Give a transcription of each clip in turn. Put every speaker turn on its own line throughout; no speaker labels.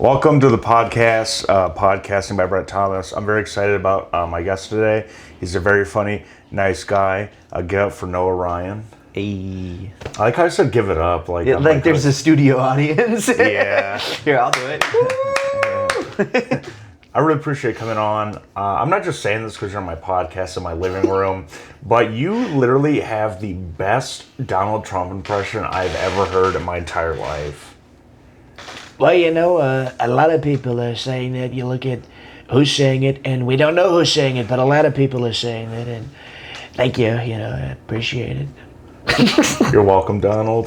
Welcome to the podcast, Podcasting by Brett Thomas. I'm very excited about my guest today. He's a very funny, nice guy. Give up for Noah Ryan.
Hey.
I like how I said give it up. Like,
Yeah, like there's a studio audience.
Yeah.
Here, I'll do it.
I really appreciate coming on. I'm not just saying this because you're on my podcast in my living room, but you literally have the best Donald Trump impression I've ever heard in my entire life.
Well, a lot of people are saying that. You look at who's saying it, and we don't know who's saying it, but a lot of people are saying it, and thank you, I appreciate it.
You're welcome, Donald.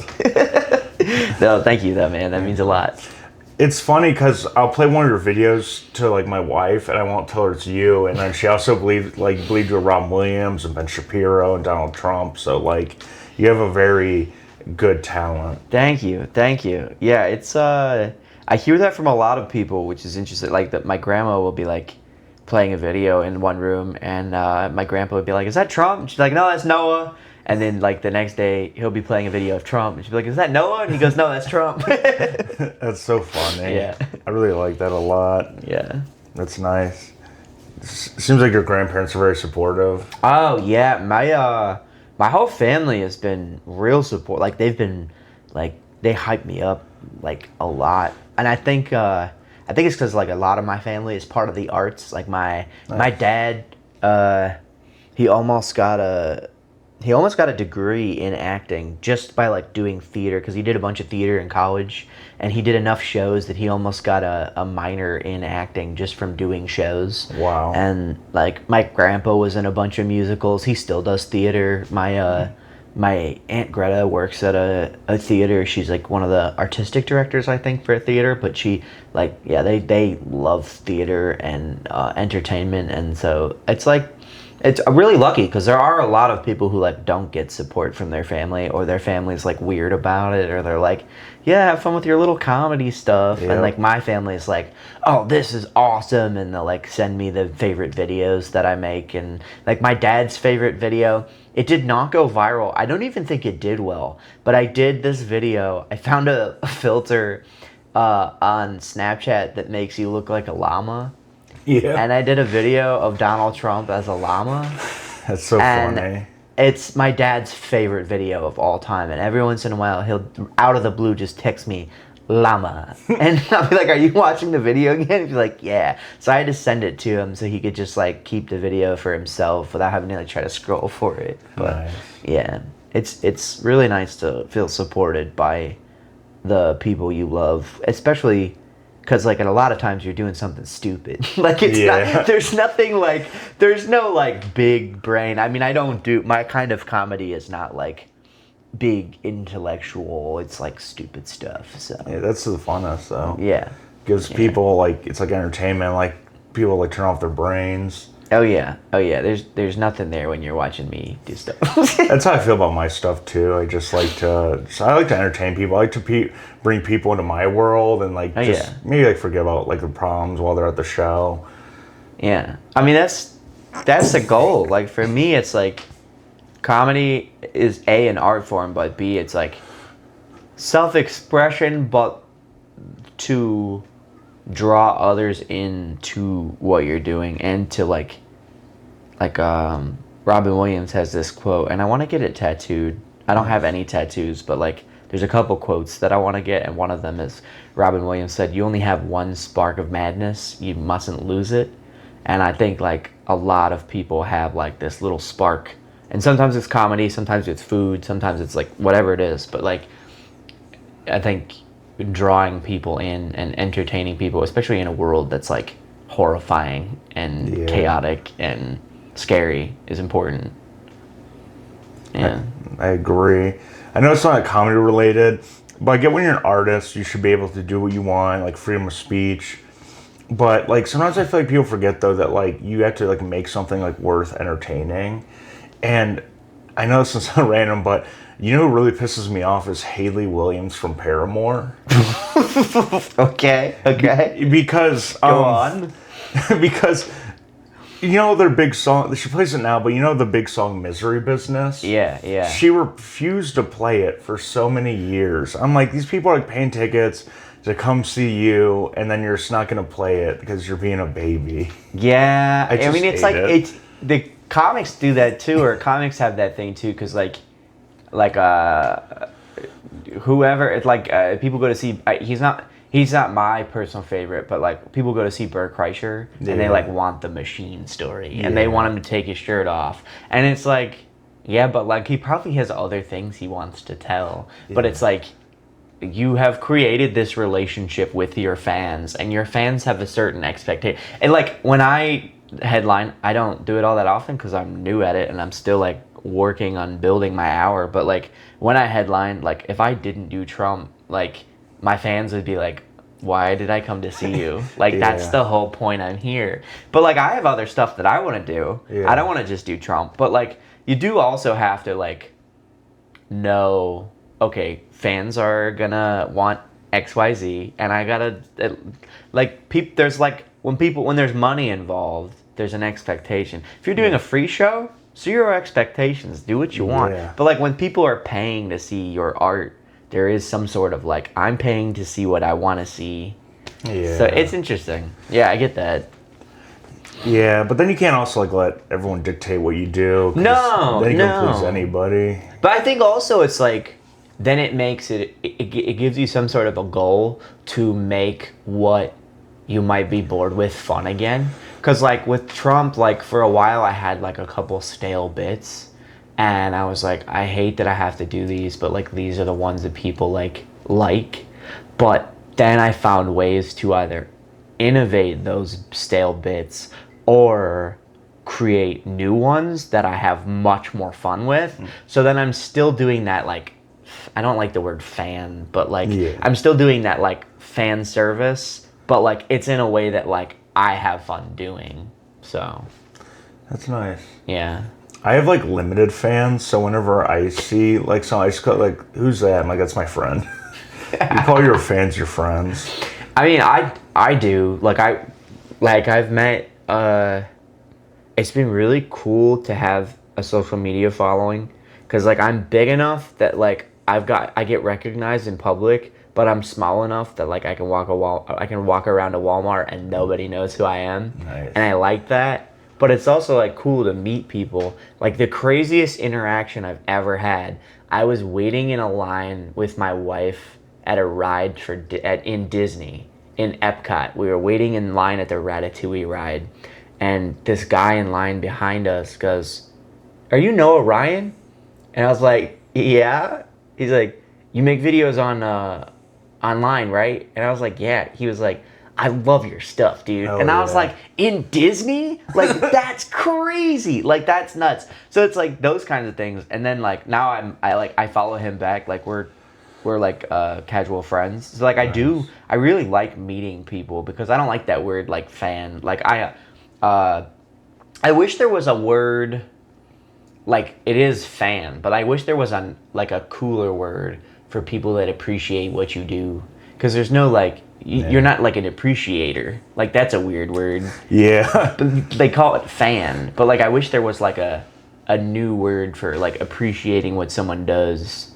No, thank you, though, man. That means a lot.
It's funny because I'll play one of your videos to like my wife, and I won't tell her it's you. And then she also believed you were Robin Williams and Ben Shapiro and Donald Trump. So like, you have a very good talent.
Thank you. Yeah, it's I hear that from a lot of people, which is interesting. Like that, my grandma will be like playing a video in one room, and my grandpa would be like, "Is that Trump?" And she's like, "No, that's Noah." And then like the next day, he'll be playing a video of Trump, and she'll be like, "Is that Noah?" And he goes, "No, that's Trump."
That's so funny.
Yeah.
I really like that a lot.
Yeah.
That's nice. Seems like your grandparents are very supportive.
Oh yeah, my whole family has been real support. Like they've been like they hype me up like a lot, and I think it's because like a lot of my family is part of the arts. Like my dad, he almost got a degree in acting just by like doing theater, because he did a bunch of theater in college, and he did enough shows that he almost got a minor in acting just from doing shows.
Wow.
And like my grandpa was in a bunch of musicals. He still does theater. My Aunt Greta works at a theater. She's like one of the artistic directors, I think, for a theater, but she like, yeah, they love theater and entertainment, and so it's like, it's really lucky because there are a lot of people who like don't get support from their family, or their family's like weird about it, or they're like, yeah, have fun with your little comedy stuff.
Yep.
And like my family's like, oh, this is awesome, and they'll like send me the favorite videos that I make. And like my dad's favorite video, it did not go viral. I don't even think it did well, but I did this video. I found a filter on Snapchat that makes you look like a llama.
Yeah.
And I did a video of Donald Trump as a llama.
That's so funny.
It's my dad's favorite video of all time. And every once in a while, he'll, out of the blue, just text me, llama. And I'll be like, are you watching the video again? He'd be like, yeah. So I had to send it to him so he could just like keep the video for himself without having to like try to scroll for it. But
Nice.
yeah, it's really nice to feel supported by the people you love, especially because like a lot of times you're doing something stupid. Like it's not, there's no like big brain. I mean, I don't do, my kind of comedy is not like big intellectual. It's like stupid stuff. So
Yeah, that's the funnest though.
yeah.
Gives people like, it's like entertainment. Like people like turn off their brains.
Oh yeah. There's nothing there when you're watching me do stuff.
That's how I feel about my stuff too. I just like to entertain people. I like to bring people into my world and like maybe like forget about like the problems while they're at the show.
Yeah. I mean, that's the goal. Like for me, it's like comedy is A, an art form, but B, it's like self-expression, but to draw others into what you're doing, and to like Robin Williams has this quote, and I want to get it tattooed. I don't have any tattoos, but like there's a couple quotes that I want to get, and one of them is Robin Williams said, "You only have one spark of madness. You mustn't lose it." And I think like a lot of people have like this little spark, and sometimes it's comedy, sometimes it's food, sometimes it's like whatever it is, but like I think drawing people in and entertaining people, especially in a world that's like horrifying and chaotic and scary, is important. Yeah.
I agree. I know it's not comedy related, but I get when you're an artist, you should be able to do what you want, like freedom of speech. But like sometimes I feel like people forget though that like you have to like make something like worth entertaining. And I know this is so random, but you know who really pisses me off is Hayley Williams from Paramore.
Okay.
Because
Go on.
because you know their big song, she plays it now, but you know the big song Misery Business?
Yeah.
She refused to play it for so many years. I'm like, these people are like paying tickets to come see you, and then you're just not gonna play it because you're being a baby.
Yeah,
I
I mean,
just
it's like
hate it.
it's the comics do that too, or comics have that thing too, because like whoever it's like people go to see. He's not my personal favorite, but like people go to see Bert Kreischer and they
Yeah.
like want the machine story and they
Yeah.
want him to take his shirt off, and it's like, yeah, but like he probably has other things he wants to tell, but
Yeah.
it's like. You have created this relationship with your fans, and your fans have a certain expectation. And like when I headline, I don't do it all that often because I'm new at it and I'm still like working on building my hour. But like when I headline, like if I didn't do Trump, like my fans would be like, "Why did I come to see you?" Like that's
Yeah.
the whole point. I'm here. But like I have other stuff that I want to do.
Yeah.
I don't want to just do Trump. But like you do also have to like know, okay, fans are gonna want XYZ, and I gotta like there's like when there's money involved, there's an expectation. If you're doing a free show, zero expectations, do what you want.
Yeah.
But like when people are paying to see your art, there is some sort of like, I'm paying to see what I want to see.
Yeah.
So it's interesting. Yeah, I get that.
Yeah, but then you can't also like let everyone dictate what you do. 'Cause
No,
then you
no.
can please anybody.
But I think also it's like, then it makes it gives you some sort of a goal to make what you might be bored with fun again. Because like with Trump, like for a while I had like a couple stale bits, and I was like, I hate that I have to do these, but like these are the ones that people like. But then I found ways to either innovate those stale bits or create new ones that I have much more fun with. So then I'm still doing that, like, I don't like the word fan, but like
Yeah.
I'm still doing that like fan service, but like it's in a way that like I have fun doing. So
That's nice.
yeah.
I have like limited fans, so whenever I see like someone, I just go like, "Who's that?" I'm like, "That's my friend." You call your fans your friends.
I mean, I do like I've met. It's been really cool to have a social media following, because like I'm big enough that like I get recognized in public, but I'm small enough that like I can walk around a Walmart and nobody knows who I am,
Nice.
and I like that. But it's also like cool to meet people. Like the craziest interaction I've ever had. I was waiting in a line with my wife at a ride in Disney, in Epcot. We were waiting in line at the Ratatouille ride, and this guy in line behind us goes, "Are you Noah Ryan?" And I was like, "Yeah." He's like, "You make videos on online, right?" And I was like, "Yeah." He was like, "I love your stuff, dude."
Oh,
and I was
yeah.
like, "In Disney? Like that's crazy. Like that's nuts." So it's like those kinds of things. And then like now I follow him back. Like we're like casual friends. So like I really like meeting people, because I don't like that word like fan. Like I wish there was a word, like it is fan, but I wish there was a cooler word for people that appreciate what you do. Because there's no like you're not like an appreciator. Like that's a weird word.
Yeah.
But they call it fan. But like I wish there was like a new word for like appreciating what someone does.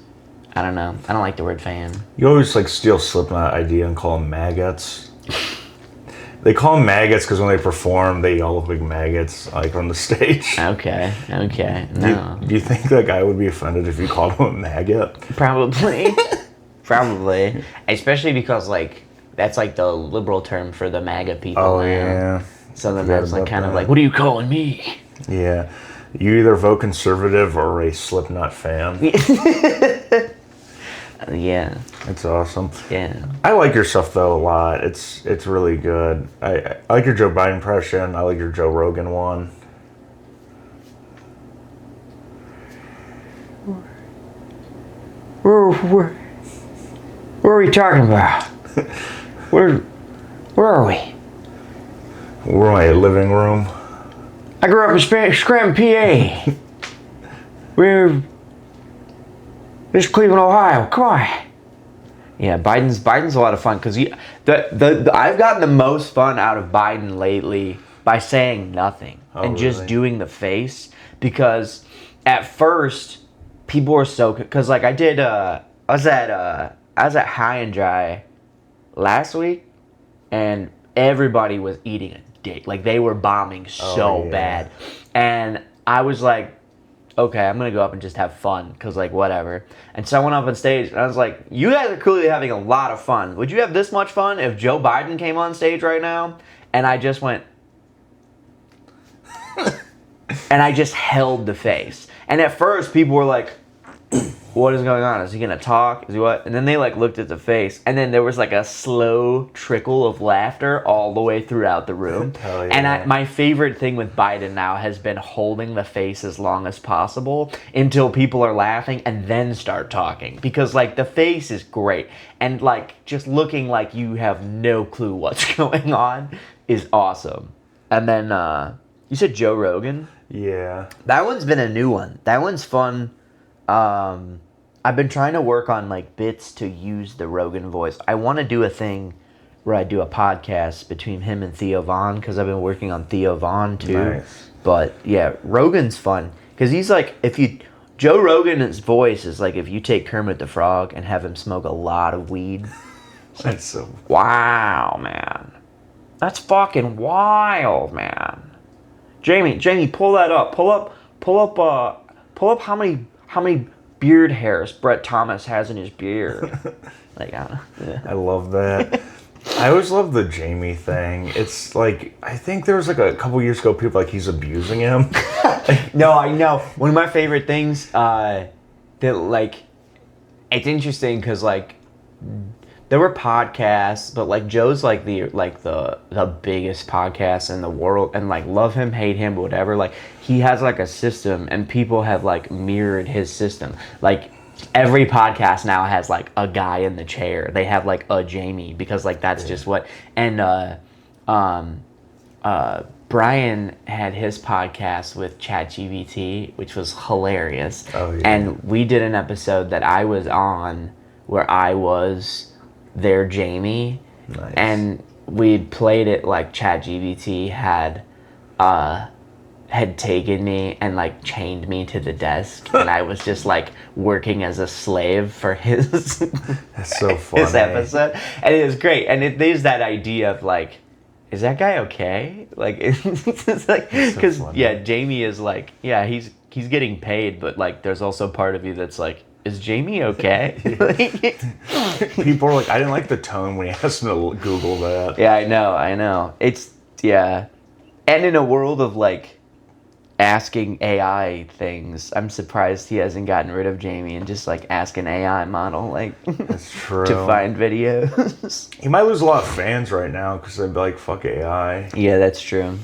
I don't know. I don't like the word fan.
You always like steal Slipknot idea and call them maggots. They call them maggots because when they perform, they all look like maggots, like on the stage.
Okay. No.
Do you think that guy would be offended if you called him a maggot?
Probably. Probably. Especially because like that's like the liberal term for the MAGA people
Oh
now.
yeah.
So then
Forgot
that's like
about
kind of
that.
like, what are you calling me?
Yeah. You either vote conservative or a Slipknot fan.
Yeah.
It's awesome.
Yeah.
I like your stuff though a lot. It's really good. I like your Joe Biden impression. I like your Joe Rogan one.
Where are we talking about? Where are we?
We're in my living room.
I grew up in Scranton, PA. This is Cleveland, Ohio. Come on.
Yeah, Biden's a lot of fun, because I've gotten the most fun out of Biden lately by saying nothing and just
really?
doing the face, because at first people were so, because like I was at High and Dry last week, and everybody was eating a dick. Like, they were bombing so
yeah.
bad. And I was like, okay, I'm going to go up and just have fun, because, like, whatever. And so I went up on stage, and I was like, you guys are clearly having a lot of fun. Would you have this much fun if Joe Biden came on stage right now? And I just went... and I just held the face. And at first, people were like, what is going on? Is he going to talk? Is he what? And then they, like, looked at the face. And then there was, like, a slow trickle of laughter all the way throughout the room.
Hell yeah.
And my favorite thing with Biden now has been holding the face as long as possible until people are laughing and then start talking. Because, like, the face is great. And, like, just looking like you have no clue what's going on is awesome. And then, you said Joe Rogan?
Yeah.
That one's been a new one. That one's fun. I've been trying to work on, like, bits to use the Rogan voice. I want to do a thing where I do a podcast between him and Theo Vaughn, because I've been working on Theo Vaughn too.
Nice.
But yeah, Rogan's fun because he's like, Joe Rogan's voice is like if you take Kermit the Frog and have him smoke a lot of weed.
That's so...
Wow, man, that's fucking wild, man. Jamie, pull that up. Pull up how many beard hairs Brett Thomas has in his beard. Like, I don't know. Yeah.
I love that. I always love the Jamie thing. It's like, I think there was like a couple years ago, people like he's abusing him.
No, I know. One of my favorite things that, like, it's interesting because, like, there were podcasts, but, like, Joe's like the biggest podcast in the world, and, like, love him, hate him, whatever. Like, he has, like, a system, and people have, like, mirrored his system. Like, every podcast now has, like, a guy in the chair. They have, like, a Jamie, because, like, that's just what. And Brian had his podcast with ChatGPT, which was hilarious.
Oh, yeah.
And we did an episode that I was on where I was their Jamie.
Nice.
And we played it like ChatGPT had taken me and, like, chained me to the desk, and I was just, like, working as a slave for his
That's so funny.
his episode, and it was great. And there's that idea of, like, is that guy okay? Like, it's like, because
so funny.
yeah, Jamie is like, yeah, he's getting paid, but, like, there's also part of you that's like, is Jamie okay?
People are like, I didn't like the tone when he asked him to Google that.
Yeah, I know. It's, yeah. And in a world of, like, asking AI things, I'm surprised he hasn't gotten rid of Jamie and just, like, ask an AI model, like,
That's true.
to find videos.
He might lose a lot of fans right now because they'd be like, fuck AI.
Yeah, that's true.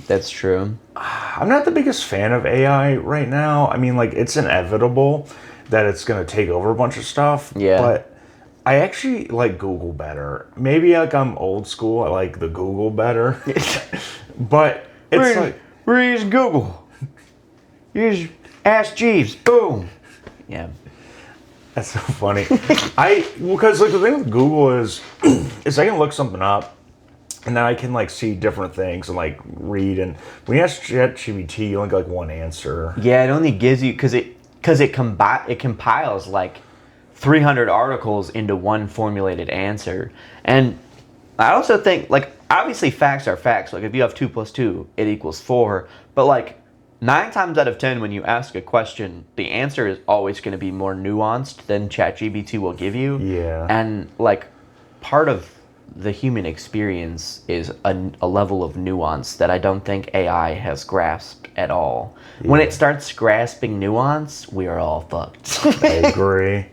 I'm not the biggest fan of AI right now. I mean, like, it's inevitable that it's going to take over a bunch of stuff.
Yeah.
But I actually like Google better. Maybe, like, I'm old school. I like the Google better. But it's like...
We're using Google. Use Ask Jeeves. Boom. Yeah.
That's so funny. Because, like, the thing with Google is I can look something up, and then I can, like, see different things and, like, read. And when you ask ChatGPT, you only get, like, one answer.
Yeah, it only gives you, because it compiles, like, 300 articles into one formulated answer. And I also think, like, obviously facts are facts. Like, if you have 2 + 2, it equals 4. But, like, 9 times out of 10, when you ask a question, the answer is always going to be more nuanced than ChatGPT will give you.
Yeah.
And, like, part of the human experience is a level of nuance that I don't think AI has grasped at all. Yeah. When it starts grasping nuance, we are all fucked.
I agree.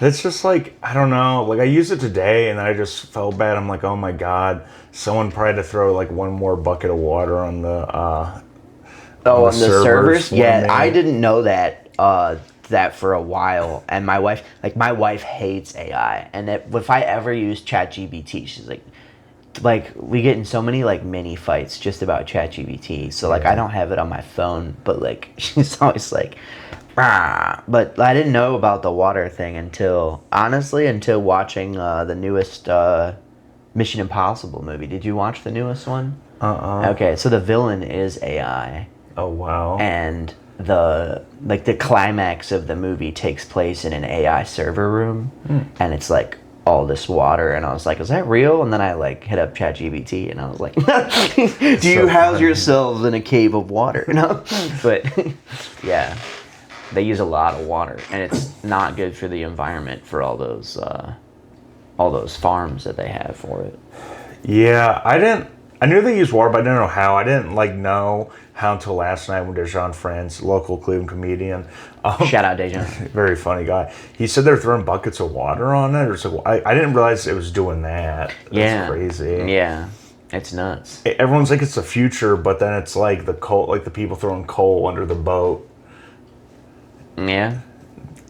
It's just like, I don't know, like, I used it today and I just felt bad. I'm like, oh my God, someone probably had to throw, like, one more bucket of water on the
on the servers? Yeah, I didn't know that for a while. And my wife hates AI. And if I ever use ChatGPT, she's like, we get in so many, like, mini fights just about ChatGPT. So, like, I don't have it on my phone, but, like, she's always like, ah. But I didn't know about the water thing until watching the newest Mission Impossible movie. Did you watch the newest one? Okay, so the villain is AI.
Oh, wow.
And the climax of the movie takes place in an AI server room. And it's like, all this water, and I was like, is that real? And then I like hit up ChatGPT, and I was like, do you house
funny.
yourselves in a cave of water? No, but yeah, they use a lot of water, and it's not good for the environment for all those farms that they have for it.
Yeah, I knew they used water, but I didn't know how. I didn't know how until last night when Dejan France, local Cleveland comedian,
Shout out Dejan.
very funny guy. He said they're throwing buckets of water on it, or so. I didn't realize it was doing that. That's
Yeah,
crazy.
Yeah, it's nuts.
Everyone's like it's the future, but then it's like the coal, like the people throwing coal under the boat.
Yeah.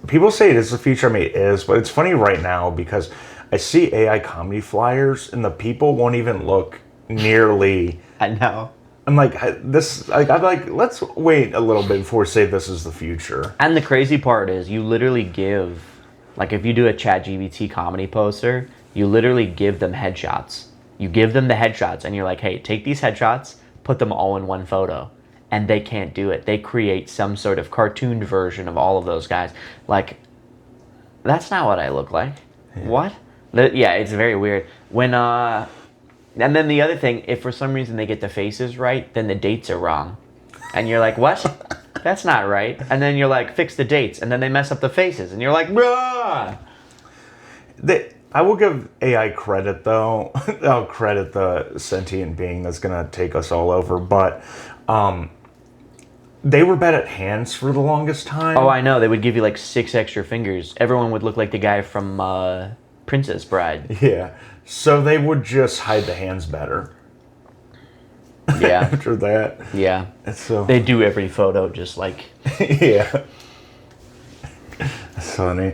People say it is the future. I mean, it is, but it's funny right now because I see AI comedy flyers and the people won't even look nearly.
I know.
I'm like this. Like I'm like, let's wait a little bit before we say this is the future.
And the crazy part is you literally give, like if you do a ChatGPT comedy poster, you literally give them headshots. You give them the headshots and you're like, hey, take these headshots, put them all in one photo. And they can't do it. They create some sort of cartooned version of all of those guys. Like, that's not what I look like. Yeah. What? Yeah, it's very weird. And then the other thing, if for some reason they get the faces right, then the dates are wrong. And you're like, what? That's not right. And then you're like, fix the dates. And then they mess up the faces. And you're like, bruh!
I will give AI credit, though. I'll credit the sentient being that's going to take us all over. But they were bad at hands for the longest time.
Oh, I know. They would give you like 6 extra fingers. Everyone would look like the guy from Princess Bride.
Yeah. So they would just hide the hands better.
Yeah.
After that.
Yeah.
So
they do every photo just like.
Yeah. That's funny.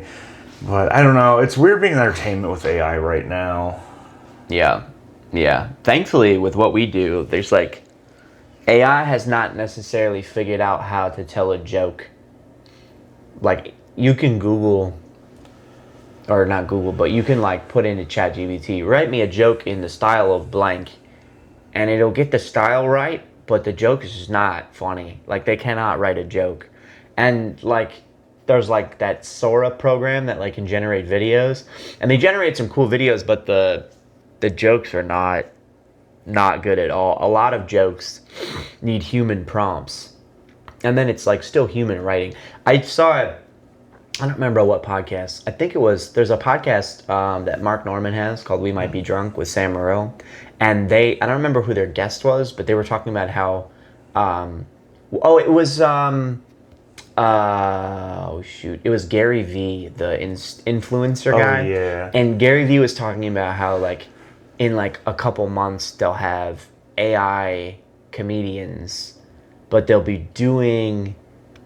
But I don't know. It's weird being in entertainment with AI right now.
Yeah. Yeah. Thankfully, with what we do, there's like. AI has not necessarily figured out how to tell a joke. Like, you can Google. Or not Google, but you can like put into ChatGPT, write me a joke in the style of blank, and it'll get the style right, but the joke is just not funny. Like they cannot write a joke. And like there's like that Sora program that like can generate videos, and they generate some cool videos, but the jokes are not good at all. A lot of jokes need human prompts. And then it's like still human writing. I saw it. I don't remember what podcast. I think it was, there's a podcast that Mark Norman has called We Might Be Drunk with Sam Morril. And I don't remember who their guest was, but they were talking about how, it was, it was Gary Vee, the influencer guy.
Oh, yeah.
And Gary Vee was talking about how, like, in, like, a couple months, they'll have AI comedians, but they'll be doing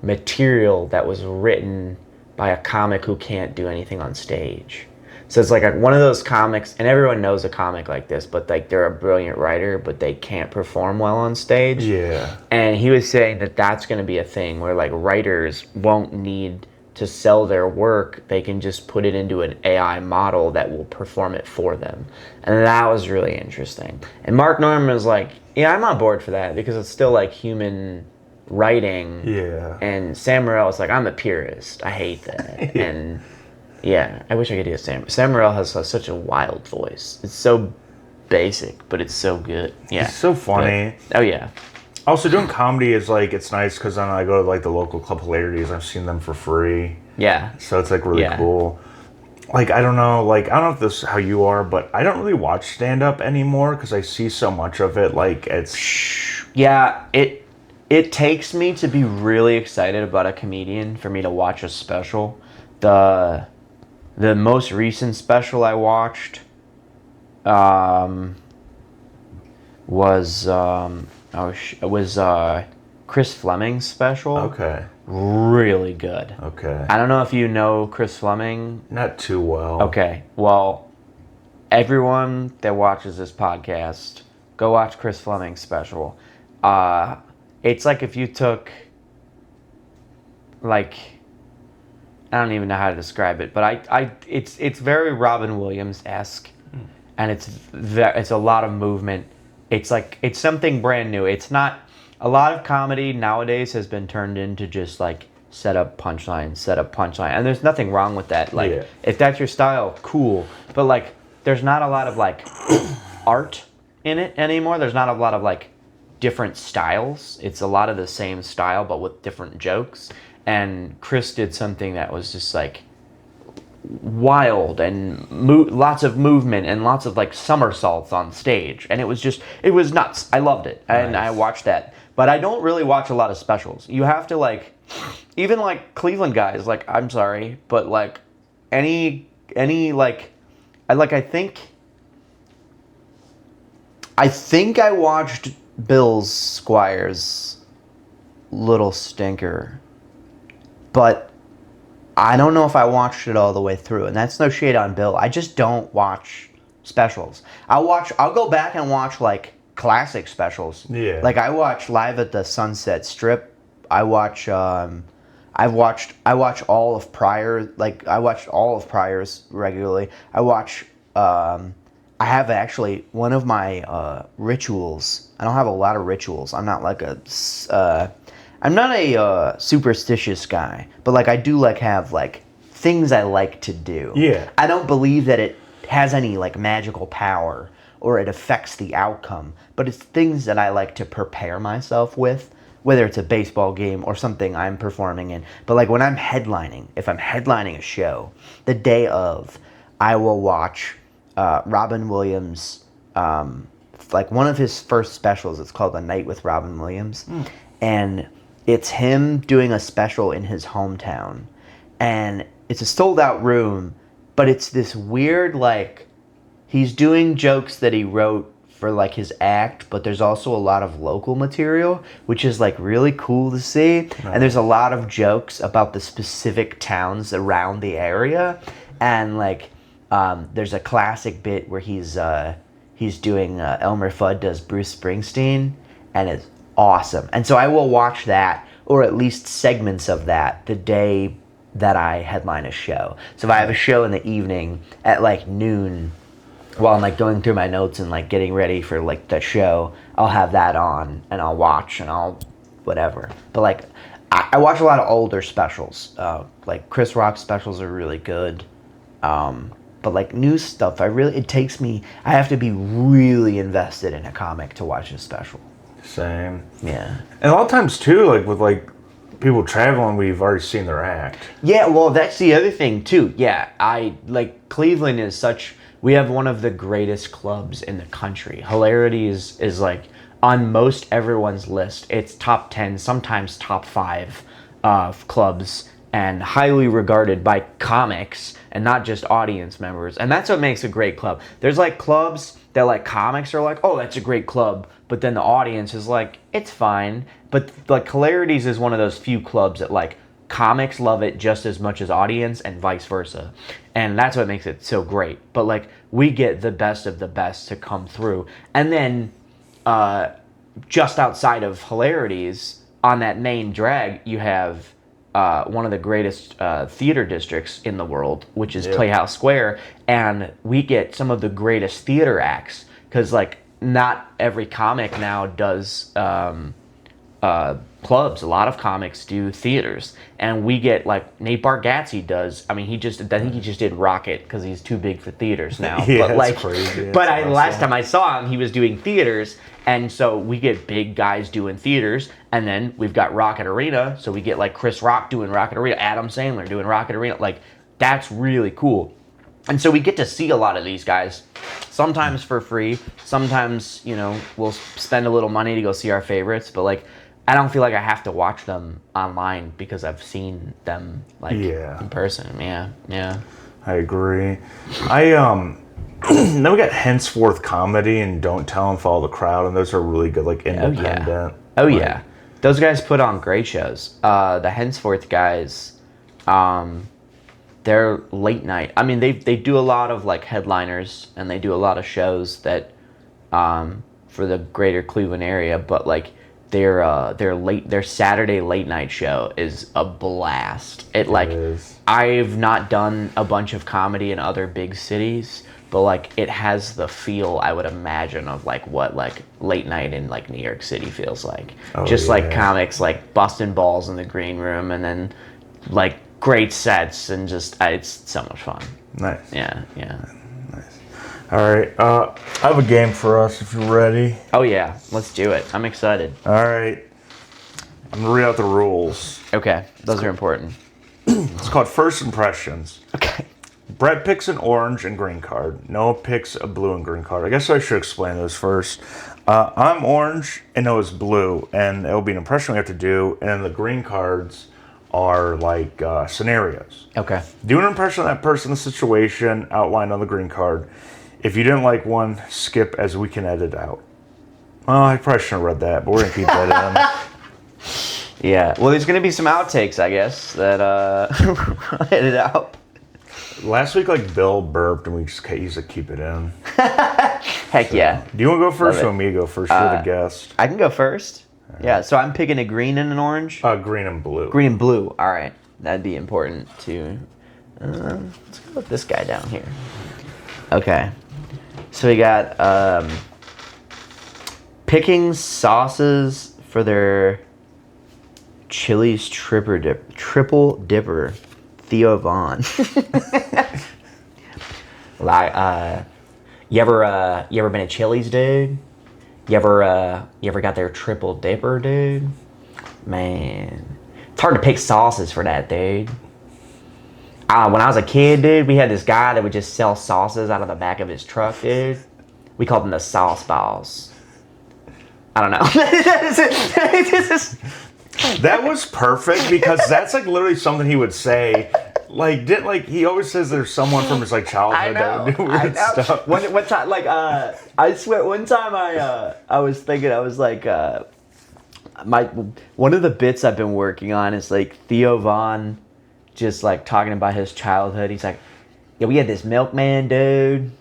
material that was written by a comic who can't do anything on stage. So it's like one of those comics, and everyone knows a comic like this, but like they're a brilliant writer, but they can't perform well on stage.
Yeah.
And he was saying that that's going to be a thing where like writers won't need to sell their work. They can just put it into an AI model that will perform it for them. And that was really interesting. And Mark Norman was like, yeah, I'm on board for that because it's still like human writing.
Yeah.
And Sam Morril was like, I'm a purist. I hate that. And yeah, I wish I could do a Sam Morril has such a wild voice. It's so basic, but it's so good. Yeah.
It's so funny.
Oh yeah.
Also, doing comedy is like, it's nice because then I go to like the local Club Hilarities. I've seen them for free.
Yeah.
So it's like really cool. Like, I don't know if this is how you are, but I don't really watch stand-up anymore because I see so much of it. Like, it's...
Yeah, it takes me to be really excited about a comedian for me to watch a special. The most recent special I watched was Chris Fleming's special.
Okay.
Really good.
Okay.
I don't know if you know Chris Fleming.
Not too well.
Okay. Well, everyone that watches this podcast, go watch Chris Fleming's special. It's like if you took, like, I don't even know how to describe it, but it's very Robin Williams-esque, and it's a lot of movement. It's like, it's something brand new. It's not, a lot of comedy nowadays has been turned into just like set up punchline, set up punchline, and there's nothing wrong with that. Like,
Yeah.
if that's your style, cool. But like, there's not a lot of like art in it anymore. There's not a lot of like different styles. It's a lot of the same style, but with different jokes. And Chris did something that was just like wild and lots of movement and lots of like somersaults on stage, and it was nuts. I loved it, and I watched that. But I don't really watch a lot of specials. You have to like, even like Cleveland guys, like, I'm sorry, but like any like I think I watched Bill Squires' Little Stinker, but I don't know if I watched it all the way through, and that's no shade on Bill. I just don't watch specials. I'll go back and watch like classic specials.
Yeah.
Like I watch Live at the Sunset Strip. I watch I watch all of Pryor. Like I watched all of Pryor's regularly. I watch I have actually one of my rituals. I don't have a lot of rituals. I'm not like I'm not a superstitious guy, but like I do like have like things I like to do.
Yeah.
I don't believe that it has any like magical power or it affects the outcome, but it's things that I like to prepare myself with, whether it's a baseball game or something I'm performing in. But like when I'm headlining, if I'm headlining a show, the day of, I will watch Robin Williams, like one of his first specials. It's called A Night with Robin Williams, and it's him doing a special in his hometown, and it's a sold out room, but it's this weird, like, he's doing jokes that he wrote for like his act, but there's also a lot of local material, which is like really cool to see. Nice. And there's a lot of jokes about the specific towns around the area, and like there's a classic bit where he's doing Elmer Fudd does Bruce Springsteen, and it's awesome. And so I will watch that, or at least segments of that, the day that I headline a show. So if I have a show in the evening at like noon, while I'm like going through my notes and like getting ready for like the show, I'll have that on and I'll watch and I'll whatever. But like I watch a lot of older specials. Like Chris Rock specials are really good. But like new stuff, I have to be really invested in a comic to watch a special.
Same.
Yeah.
And a lot of times too, like with like people traveling, we've already seen their act.
Yeah, well, that's the other thing too. Yeah, Cleveland is we have one of the greatest clubs in the country. Hilarity is like on most everyone's list. It's top 10, sometimes top 5 clubs, and highly regarded by comics and not just audience members. And that's what makes a great club. There's like clubs that like comics are like, oh, that's a great club, but then the audience is like, it's fine. But like Hilarities is one of those few clubs that like comics love it just as much as audience, and vice versa. And that's what makes it so great. But like we get the best of the best to come through. And then just outside of Hilarities, on that main drag, you have one of the greatest theater districts in the world, which is Playhouse Square, and we get some of the greatest theater acts, because like not every comic now does clubs. A lot of comics do theaters, and we get like Nate Bargatze does. I mean, I think he just did Rocket because he's too big for theaters now.
Yeah,
but like,
that's crazy.
but
That's awesome.
Last time I saw him, he was doing theaters, and so we get big guys doing theaters, and then we've got Rocket Arena, so we get like Chris Rock doing Rocket Arena, Adam Sandler doing Rocket Arena. Like that's really cool. And so we get to see a lot of these guys, sometimes for free, sometimes, we'll spend a little money to go see our favorites, but like, I don't feel like I have to watch them online because I've seen them like in person. Yeah.
I agree. Then we got Henceforth Comedy and Don't Tell and Follow the Crowd, and those are really good, like independent.
Oh yeah. Those guys put on great shows. The Henceforth guys, they're late night. I mean, they do a lot of like headliners, and they do a lot of shows that for the greater Cleveland area, but like their Saturday late night show is a blast. It is. I've not done a bunch of comedy in other big cities, but like it has the feel I would imagine of like what like late night in like New York City feels like. Just like
yeah.
comics like busting balls in the green room, and then like great sets, and just it's so much fun.
Nice.
Yeah.
Nice. All right. I have a game for us if you're ready.
Oh yeah, let's do it. I'm excited.
All right. I'm gonna read out the rules.
Okay, those are important.
It's called First Impressions.
Okay.
Brett picks an orange and green card. Noah picks a blue and green card. I guess I should explain those first. I'm orange and Noah's blue, and it'll be an impression we have to do. And then the green cards are like scenarios.
Okay.
Do an impression of that person, the situation outlined on the green card. If you didn't like one, skip as we can edit out. Oh, I probably shouldn't have read that, but we're gonna keep that in.
Yeah. Well, there's gonna be some outtakes, I guess, that edit out.
Last week, like Bill burped, and we just used to keep it in.
Heck yeah.
Do you want to go first,
Love
or
it.
want me to go first? You're the guest.
I can go first. Yeah. So I'm picking a green and an orange.
Green and blue.
Green and blue. All right. That'd be important to. Let's go with this guy down here. Okay. So we got picking sauces for their Chili's triple dipper, Theo Vaughn. Like, you ever been to Chili's, dude? You ever got their triple dipper, dude? Man, it's hard to pick sauces for that, dude. When I was a kid, dude, we had this guy that would just sell sauces out of the back of his truck, dude. We called them the sauce balls. I don't know.
That was perfect because that's like literally something he would say. Like, he always says there's someone from his like childhood that would do weird stuff.
One time, like, I swear, one time I was thinking, I was like, one of the bits I've been working on is like Theo Vaughn just like talking about his childhood. He's like, yeah, we had this milkman, dude.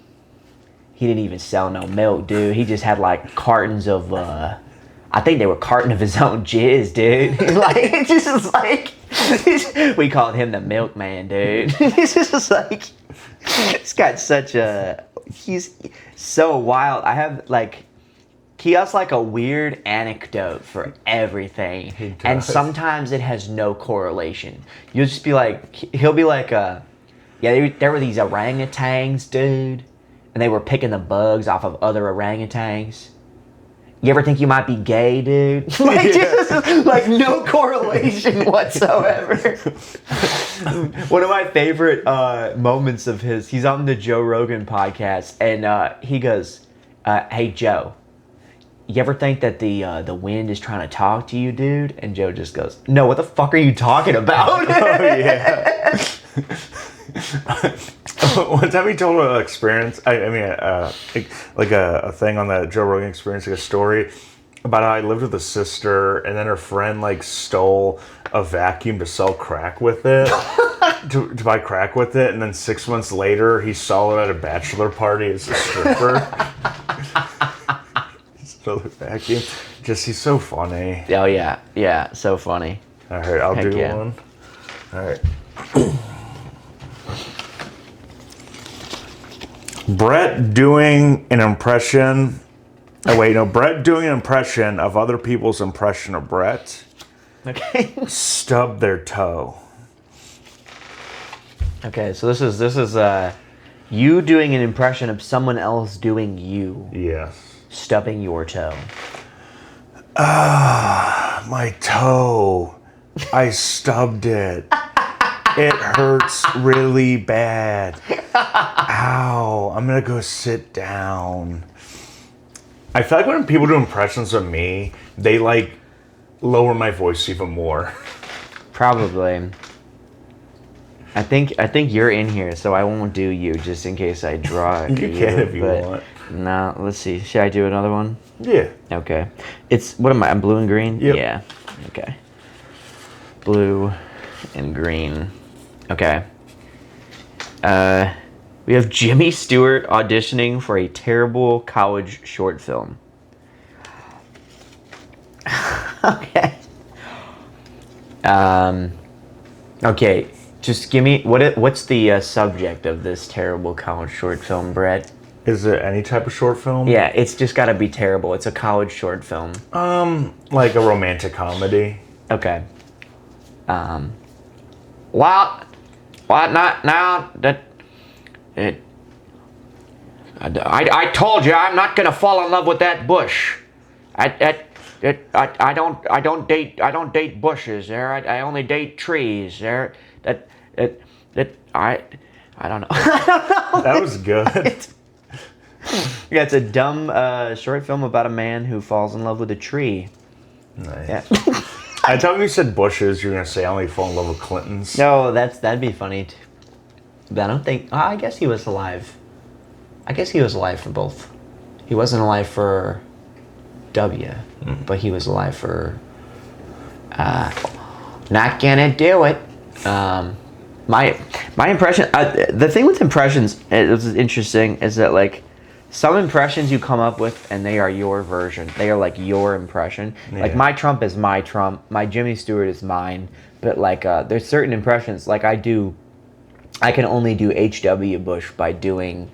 He didn't even sell no milk, dude. He just had like cartons of, I think they were carton of his own jizz, dude. Like, it just was like, we called him the milkman, dude. He's just like, he's got such a, he's so wild. I have like, he has like a weird anecdote for everything. And sometimes it has no correlation. You'll just be like, he'll be like, yeah, there were these orangutans, dude. And they were picking the bugs off of other orangutans. You ever think you might be gay, dude? Like, just, like no correlation whatsoever. One of my favorite moments of his, he's on the Joe Rogan podcast, and he goes, hey, Joe, you ever think that the wind is trying to talk to you, dude? And Joe just goes, no, what the fuck are you talking about?
Oh, yeah. One time he told an experience, a thing on the Joe Rogan Experience, like a story about how I lived with a sister, and then her friend like stole a vacuum to sell crack with it, to buy crack with it, and then 6 months later he saw it at a bachelor party as a stripper. Stole the vacuum. He's so funny.
Oh yeah, so funny.
All right, I'll do
yeah.
one. All right. Brett doing an impression. Brett doing an impression of other people's impression of Brett.
Okay.
Stub their toe.
Okay, so this is you doing an impression of someone else doing you.
Yes.
Stubbing your toe.
My toe. I stubbed it. It hurts really bad. Ow. I'm gonna go sit down. I feel like when people do impressions of me, they like lower my voice even more.
Probably. I think you're in here, so I won't do you just in case I draw
You can if you want.
No, let's see. Should I do another one?
Yeah.
Okay. It's what am I? I'm blue and green?
Yep.
Yeah. Okay. Blue and green. Okay. We have Jimmy Stewart auditioning for a terrible college short film. Okay. Okay. Just give me what's the subject of this terrible college short film, Brett?
Is it any type of short film?
Yeah, it's just got to be terrible. It's a college short film.
Like a romantic comedy.
Okay. Well, not now that it. I told you I'm not gonna fall in love with that bush. I don't date bushes. There, I only date trees. There, I don't know.
That was good.
Yeah, it's a dumb short film about a man who falls in love with a tree.
Nice.
Yeah.
I thought when you said bushes, you were gonna say I only fall in love with Clintons.
No, that'd be funny too. But I don't think. I guess he was alive. I guess he was alive for both. He wasn't alive for W, but he was alive for. Not gonna do it. My impression. The thing with impressions, it was interesting, is that like some impressions you come up with and they are your version. They are like your impression.
Yeah.
Like my Trump is my Trump. My Jimmy Stewart is mine. But like there's certain impressions like I can only do H.W. Bush by doing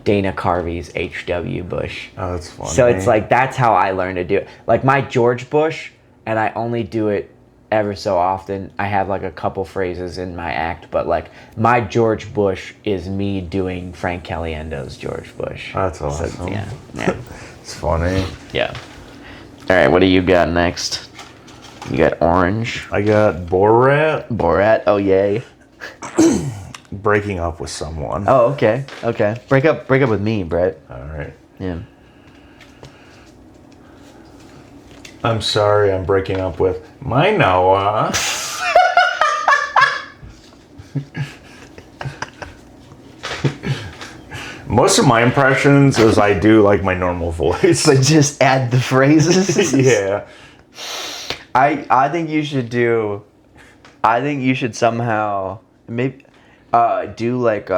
Dana Carvey's H.W. Bush.
Oh, that's funny.
So it's like that's how I learned to do it. Like my George Bush, and I only do it ever so often. I have like a couple phrases in my act, but like my George Bush is me doing Frank Caliendo's George Bush.
That's awesome.
So, yeah.
It's funny.
Yeah. All right, what do you got next? You got Orange.
I got Borat
Borat. Oh yay.
breaking up with someone.
Oh okay. Okay. Break up with me, Brett.
All right.
Yeah.
I'm sorry, I'm breaking up with my Noah. Most of my impressions is I do like my normal voice.
But just add the phrases.
Yeah.
I think you should do. I think you should somehow maybe do like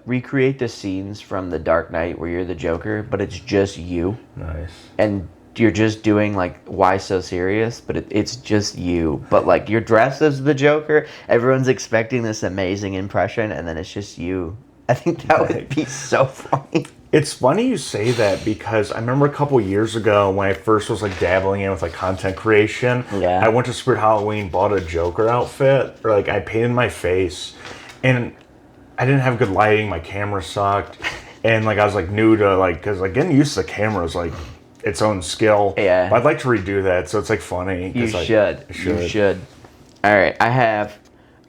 recreate the scenes from The Dark Knight where you're the Joker, but it's just you,
Nice.
and you're just doing like why so serious, but it's just you. But like you're dressed as the Joker, everyone's expecting this amazing impression, and then it's just you. I think that would be so funny.
It's funny you say that because I remember a couple years ago when I first was like dabbling in with like content creation.
Yeah.
I went to Spirit Halloween, bought a Joker outfit, or like I painted my face, and I didn't have good lighting. My camera sucked, and like I was like new to like because like getting used to the camera is like its own skill.
Yeah.
But I'd like to redo that, so it's like funny.
You
'cause, like,
should.
I
You should. All right, I have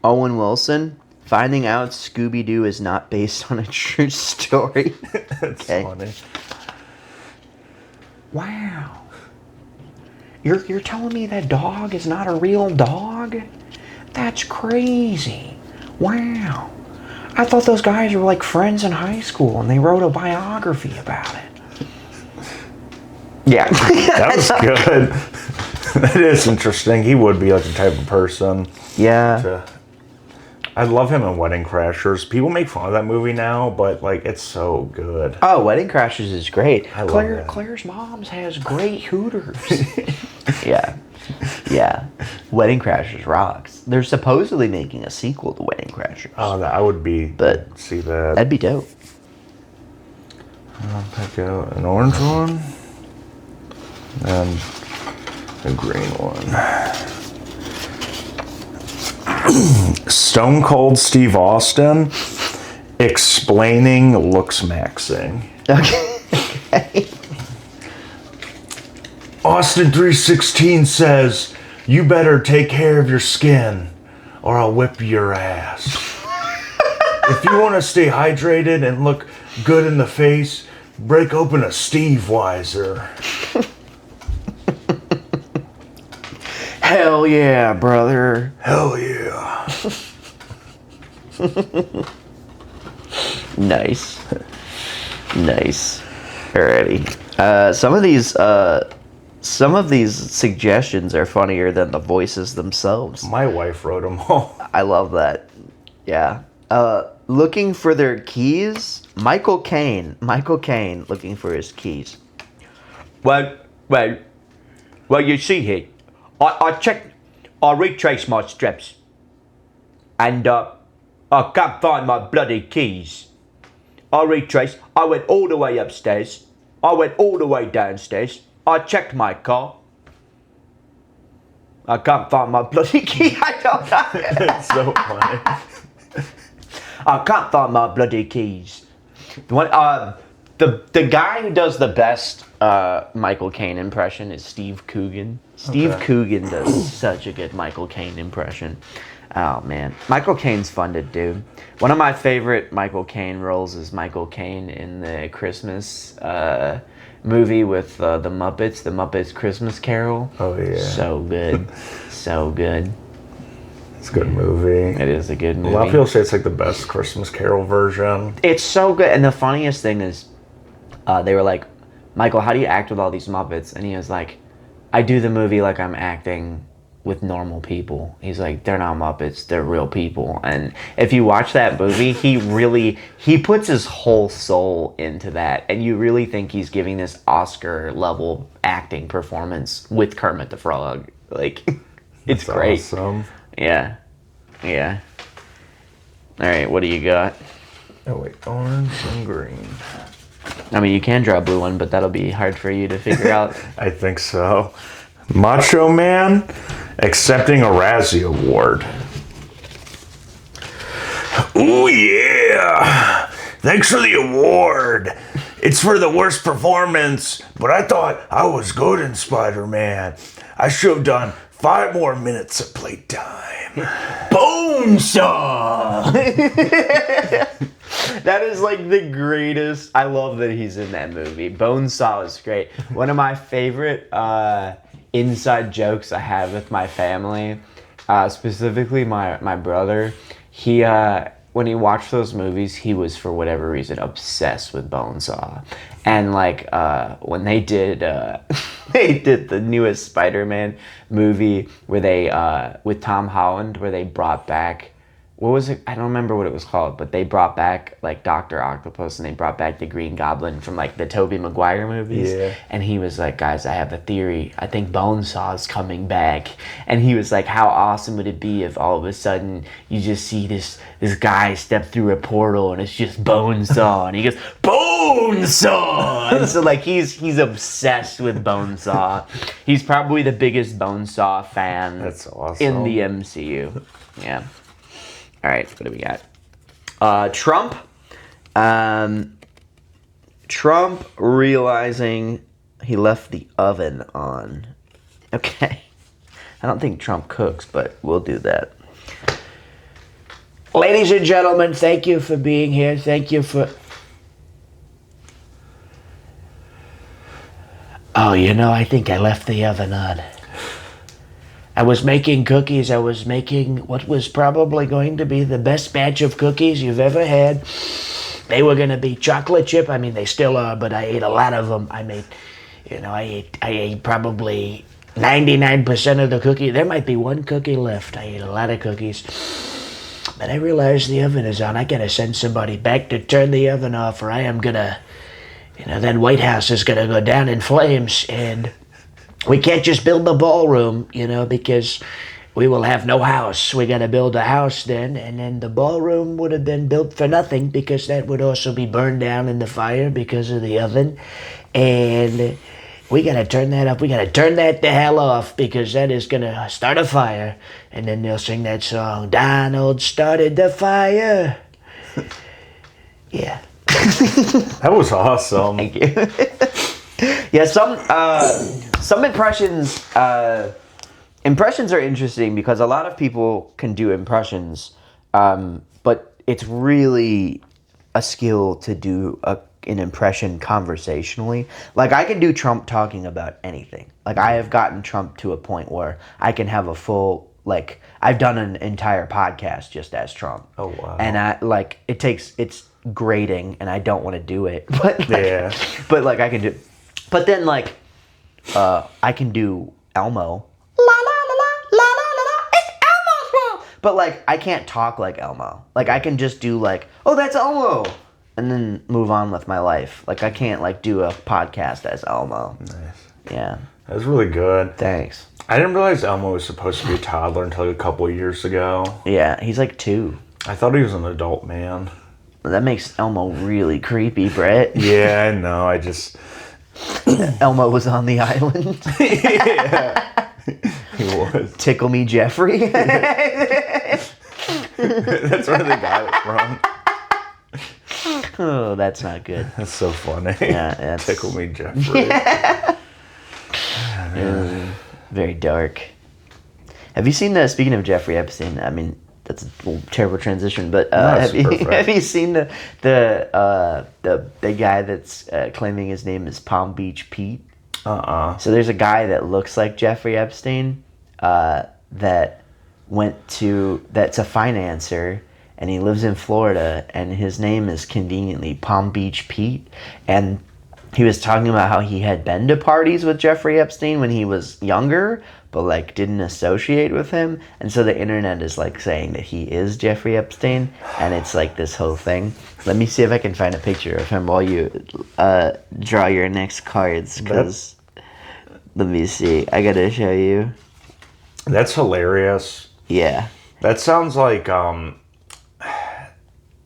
Owen Wilson finding out Scooby-Doo is not based on a true story.
It's
Okay.
funny.
Wow. You're telling me that dog is not a real dog? That's crazy. Wow. I thought those guys were like friends in high school and they wrote a biography about it. Yeah.
That was good. That is interesting. He would be like the type of person
Yeah.
to. I love him in Wedding Crashers. People make fun of that movie now, but like it's so good.
Oh, Wedding Crashers is great.
I love that.
Claire's mom's has great Hooters. Yeah. Yeah. Wedding Crashers rocks. They're supposedly making a sequel to Wedding Crashers.
Oh, that I would be.
But
see that.
that'd be dope.
I'll pick out an orange one and a green one. Stone Cold Steve Austin explaining looks maxing.
Okay.
Austin 316 says, "You better take care of your skin or I'll whip your ass." If you want to stay hydrated and look good in the face, break open a Steve Weiser.
Hell yeah, brother.
Hell yeah.
Nice. Nice. Alrighty. Some of these suggestions are funnier than the voices themselves.
My wife wrote them all.
I love that. Yeah. Looking for their keys. Michael Caine looking for his keys. Well, you see here, I checked, I retraced my steps, and
I can't find my bloody keys. I retraced. I went all the way upstairs. I went all the way downstairs. I checked my car. I can't find my bloody key. I don't know.
It's so funny.
I can't find my bloody keys.
The guy who does the best Michael Caine impression is Steve Coogan. Steve Coogan does such a good Michael Caine impression. Oh man, Michael Caine's fun to do. One of my favorite Michael Caine roles is Michael Caine in the Christmas movie with the Muppets Christmas Carol.
Oh yeah.
So good, so good.
It's a good movie.
It is a good movie.
A lot of people say it's like the best Christmas Carol version.
It's so good, and the funniest thing is, they were like, Michael, how do you act with all these Muppets? And he was like, I do the movie like I'm acting with normal people. He's like, they're not Muppets, they're real people. And if you watch that movie, he puts his whole soul into that, and you really think he's giving this Oscar level acting performance with Kermit the Frog. Like, it's
That's
great.
Awesome.
Yeah. All right, what do you got?
Oh wait, orange and green.
I mean, you can draw a blue one, but that'll be hard for you to figure out.
I think so. Macho Man accepting a Razzie Award. Ooh yeah! Thanks for the award. It's for the worst performance, but I thought I was good in Spider-Man. I should have done 5 more minutes of playtime.
Bonesaw! That is like the greatest. I love that he's in that movie. Bonesaw is great. One of my favorite inside jokes I have with my family, specifically my brother. He when he watched those movies, he was for whatever reason obsessed with Bonesaw, and like when they did the newest Spider-Man movie where they with Tom Holland, where they brought back, what was it? I don't remember what it was called, but they brought back like Dr. Octopus, and they brought back the Green Goblin from like the Tobey Maguire movies.
Yeah.
And he was like, guys, I have a theory. I think Bonesaw's coming back. And he was like, how awesome would it be if all of a sudden you just see this guy step through a portal and it's just Bonesaw, and he goes, Bonesaw! And so like he's obsessed with Bonesaw. He's probably the biggest Bonesaw fan
That's awesome.
in the MCU. Yeah. All right, what do we got? Trump. Trump realizing he left the oven on. Okay. I don't think Trump cooks, but we'll do that.
Ladies and gentlemen, thank you for being here. Thank you for... Oh, I think I left the oven on. I was making cookies. I was making what was probably going to be the best batch of cookies you've ever had. They were going to be chocolate chip. I mean, they still are, but I ate a lot of them. I ate probably 99% of the cookie. There might be one cookie left. I ate a lot of cookies. But I realized the oven is on. I got to send somebody back to turn the oven off, or I am going to, that White House is going to go down in flames, and we can't just build the ballroom, because we will have no house. We got to build a house then, and then the ballroom would have been built for nothing, because that would also be burned down in the fire because of the oven. And we got to turn that up. We got to turn that the hell off, because that is going to start a fire. And then they'll sing that song, Donald started the fire. Yeah.
That was awesome.
Thank you. Yeah, some impressions impressions are interesting because a lot of people can do impressions, but it's really a skill to do an impression conversationally. Like, I can do Trump talking about anything. Like, I have gotten Trump to a point where I can have a full, like, I've done an entire podcast just as Trump.
Oh, wow.
And it's grating, and I don't want to do it, but like,
Yeah.
but like I can do. But then, like, I can do Elmo. La la la la la la la. It's Elmo's world. But like, I can't talk like Elmo. Like, I can just do like, oh, that's Elmo, and then move on with my life. Like, I can't like do a podcast as Elmo.
Nice.
Yeah.
That was really good.
Thanks.
I didn't realize Elmo was supposed to be a toddler until like a couple of years ago.
Yeah, he's like 2.
I thought he was an adult man.
That makes Elmo really creepy, Brett.
Yeah, I know. I just
Elmo was on the island.
he was.
Tickle me, Jeffrey.
That's where they got it from.
Oh, that's not good.
That's so funny.
Yeah, that's-
Tickle me, Jeffrey.
Very dark. Have you seen the? Speaking of Jeffrey Epstein, I mean that's a little terrible transition, but
it's
have you
perfect.
have you seen the guy that's claiming his name is Palm Beach Pete? So there's a guy that looks like Jeffrey Epstein that's a financer, and he lives in Florida, and his name is conveniently Palm Beach Pete, and he was talking about how he had been to parties with Jeffrey Epstein when he was younger, but like didn't associate with him, and so the internet is like saying that he is Jeffrey Epstein, and it's like this whole thing. Let me see if I can find a picture of him while you draw your next cards, because let me see. I gotta show you.
That's hilarious.
Yeah.
That sounds like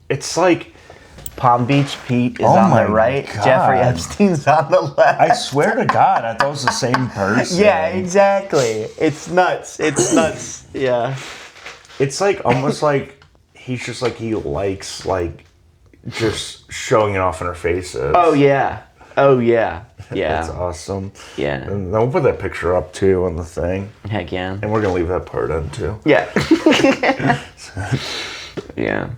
it's like
Palm Beach Pete is
Oh
on
my
the right.
God.
Jeffrey Epstein's on the left.
I swear to God, I thought it was the same person.
Yeah, exactly. It's nuts. It's nuts. Yeah.
It's like almost like he's just like he likes like just showing it off in our faces.
Oh yeah. Oh yeah. Yeah.
That's awesome.
Yeah.
And then we'll put that picture up too on the thing.
Heck yeah.
And we're gonna leave that part in too.
Yeah. Yeah.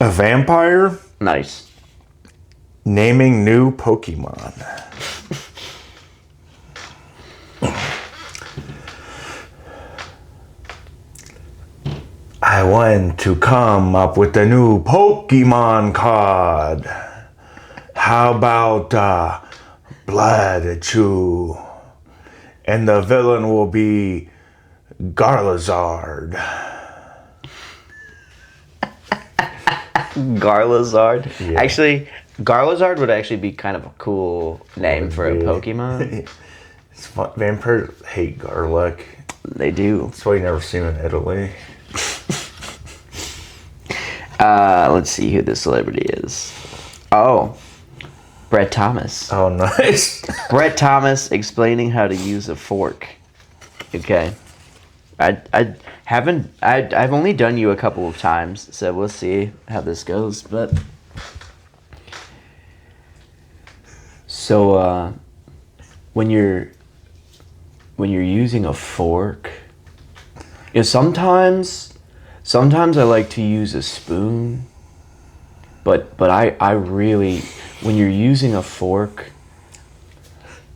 A vampire
Nice.
naming new Pokemon. I want to come up with a new Pokemon card. How about Bloodchew? And the villain will be Garlazard.
Garlazard.
Yeah.
Actually, Garlazard would actually be kind of a cool name for a
be.
Pokemon.
It's fun. Vampires hate garlic.
They do.
That's why you never see them in Italy.
Let's see who the celebrity is. Oh, Brett Thomas.
Oh, nice.
Brett Thomas explaining how to use a fork. Okay. I've only done you a couple of times, so we'll see how this goes. But so when you're using a fork, you know, sometimes I like to use a spoon, but I really, when you're using a fork,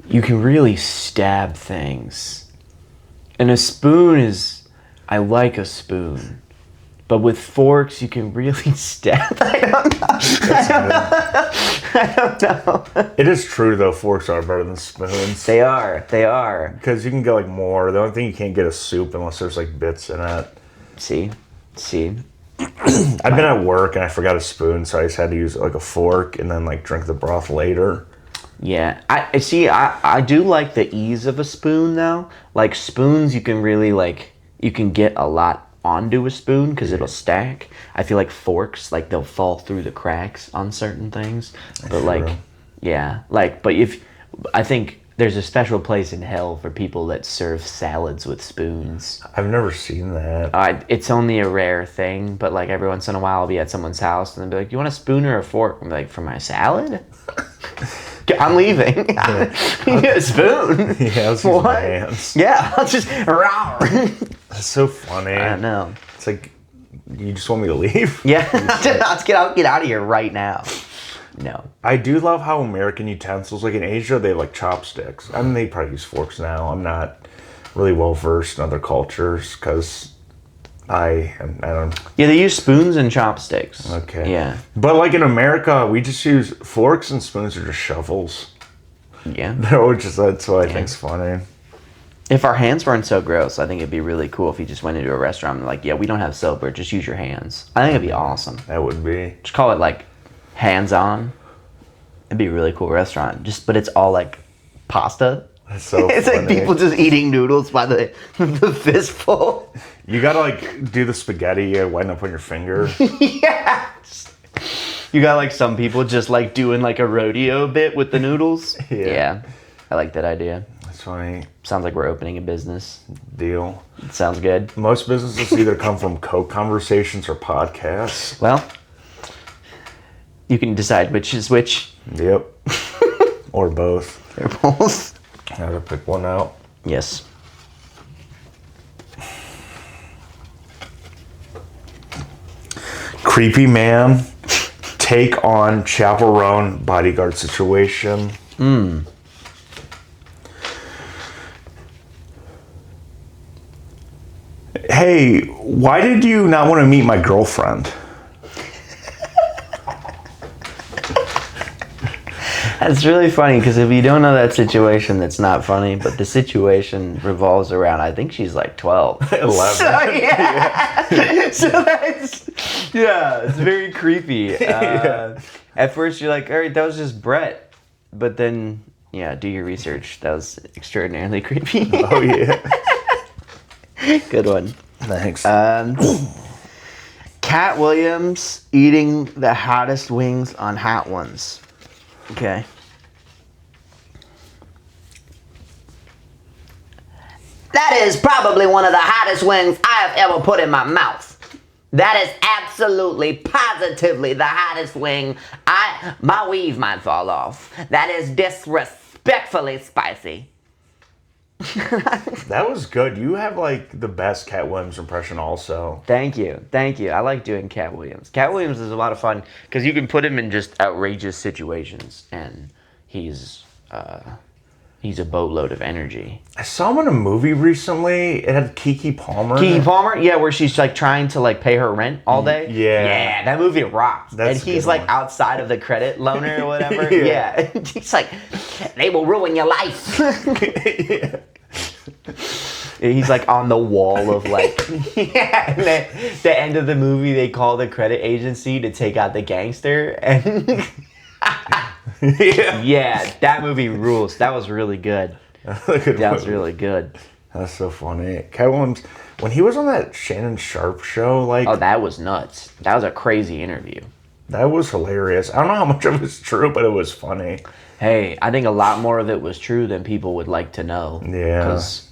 you can really stab things. And a spoon is, I like a spoon, but with forks you can really stab. I don't know.
It is true though. Forks are better than spoons.
They are.
Because you can get like more. The only thing you can't get is soup unless there's like bits in it.
See.
I've been at work and I forgot a spoon, so I just had to use like a fork and then like drink the broth later.
Yeah, I see. I do like the ease of a spoon though. Like spoons, you can really you can get a lot onto a spoon because it'll stack. I feel like forks, like they'll fall through the cracks on certain things. But
True.
I think there's a special place in hell for people that serve salads with spoons.
I've never seen that.
It's only a rare thing, but like every once in a while I'll be at someone's house and they'll be like, "You want a spoon or a fork?" I'm like, "For my salad?" I'm leaving. You get a spoon.
Yeah, I was using my hands.
Yeah, I'll just.
That's so funny.
I don't know.
It's like, you just want me to leave?
Yeah, I'll get out of here right now. No.
I do love how American utensils, like in Asia, they have like chopsticks. I mean, they probably use forks now. I'm not really well versed in other cultures because I don't.
Yeah, they use spoons and chopsticks.
Okay.
Yeah.
But like in America, we just use forks and spoons are just shovels.
Yeah.
That's what I think's funny.
If our hands weren't so gross, I think it'd be really cool if you just went into a restaurant and like, yeah, we don't have soap, or just use your hands. I think it'd be awesome.
That would be.
Just call it like hands on. It'd be a really cool restaurant. But it's all like pasta.
That's so
It's
funny.
like people just eating noodles by the fistful.
You gotta like do the spaghetti. You gotta wind up on your finger.
Yes. You got like some people just like doing like a rodeo bit with the noodles.
Yeah.
I like that idea.
That's funny.
Sounds like we're opening a business.
Deal.
It sounds good.
Most businesses either come from Coke conversations or podcasts.
Well, you can decide which is which.
Yep. Or both.
They're both.
I have to pick one out.
Yes.
Creepy man take on chaperone bodyguard situation. Hey, why did you not want to meet my girlfriend?
That's really funny because if you don't know that situation, that's not funny. But the situation revolves around, I think she's like 12.
11.
So, yeah. So that's, yeah, it's very creepy. At first, you're like, all right, that was just Brett. But then, yeah, do your research. That was extraordinarily creepy.
Oh, yeah.
Good one.
Thanks.
Cat Williams eating the hottest wings on Hot Ones. Okay.
That is probably one of the hottest wings I have ever put in my mouth. That is absolutely, positively the hottest wing. My weave might fall off. That is disrespectfully spicy.
That was good. You have like the best Cat Williams impression also.
Thank you. Thank you. I like doing Cat Williams. Cat Williams is a lot of fun because you can put him in just outrageous situations and he's a boatload of energy.
I saw him in a movie recently. It had Keke Palmer. in
Keke
it.
Palmer, yeah, where she's like trying to like pay her rent all day.
Yeah.
Yeah, that movie rocks.
That's
and
a
he's
good
like
one.
outside of the credit loaner or whatever.
Yeah.
Yeah. He's like,
They will ruin your life.
he's like on the wall of like, yeah. And then the end of the movie, they call the credit agency to take out the gangster. And
Yeah.
yeah, that movie rules. That was really good. That was really good.
That's so funny. Cat Williams, when he was on that Shannon Sharp show, like
Oh, that was nuts. That was a crazy interview.
that was hilarious. I don't know how much of it was true, but it was funny.
Hey, I think a lot more of it was true than people would like to know.
Yeah.
Because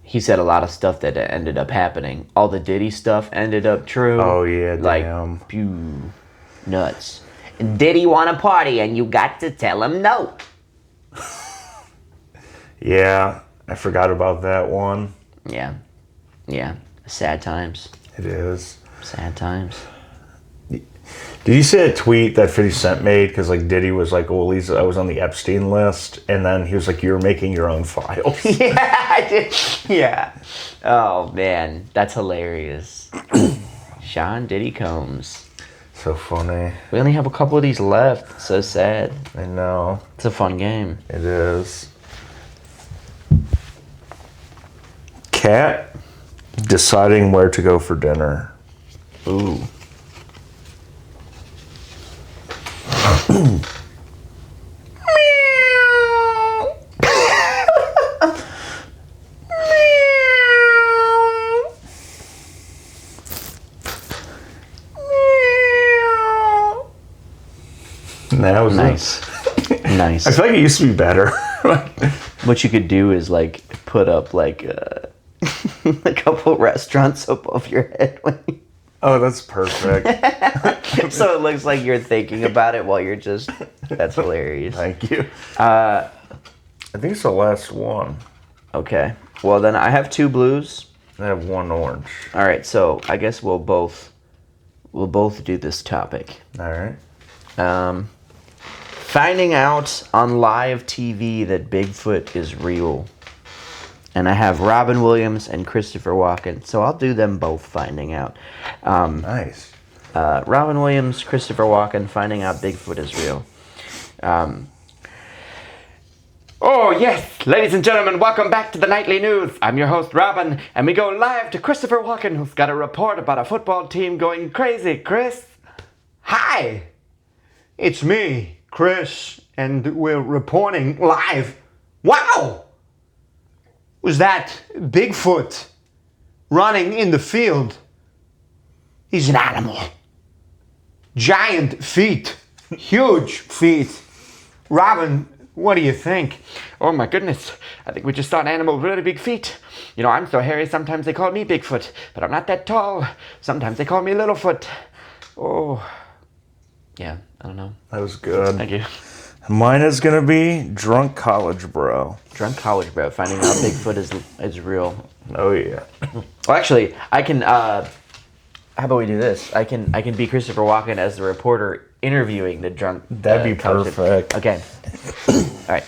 he said a lot of stuff that ended up happening. All the Diddy stuff ended up true.
Oh yeah,
Like,
damn.
pew, nuts.
Did he want to party and you got to tell him no?
Yeah, I forgot about that one.
Yeah. Yeah. Sad times.
It is.
Sad times.
Did you see a tweet that 50 Cent made? Because like Diddy was like, "Oh, Lisa, I was on the Epstein list," and then he was like, "You were making your own files."
Yeah, I did. Yeah. Oh, man. That's hilarious. Sean Diddy Combs.
So funny.
We only have a couple of these left. So sad.
I know
It's a fun game.
it is. Cat deciding where to go for dinner.
Ooh.
That was
Nice. Nice.
I feel like it used to be better.
What you could do is like put up like a couple restaurants above your head
Oh, that's perfect.
so it looks like you're thinking about it while you're just. That's hilarious.
Thank you. I think it's the last one.
Okay. Well, then I have 2 blues.
I have one orange.
All right. So I guess we'll both do this topic.
All right.
Finding out on live TV that Bigfoot is real. And I have Robin Williams and Christopher Walken. So I'll do them both finding out.
Nice.
Robin Williams, Christopher Walken finding out Bigfoot is real. Oh, yes, ladies and gentlemen, welcome back to the Nightly News. I'm your host, Robin, and we go live to Christopher Walken, who's got a report about a football team going crazy. Chris?
Hi, it's me, Chris, and we're reporting live. Wow, was that Bigfoot running in the field? He's an animal. Giant feet. Huge feet. Robin, what do you think?
Oh my goodness. I think we just saw an animal with really big feet. You know, I'm so hairy, sometimes they call me Bigfoot, but I'm not that tall. Sometimes they call me Littlefoot. Oh. Yeah, I don't know.
That was good.
Thank you.
Mine is gonna be drunk college bro.
Drunk college bro, finding out Bigfoot is real.
Oh yeah.
Well, actually, I can, how about we do this? I can be Christopher Walken as the reporter interviewing the drunk.
That'd be
college-
perfect.
Okay. All right.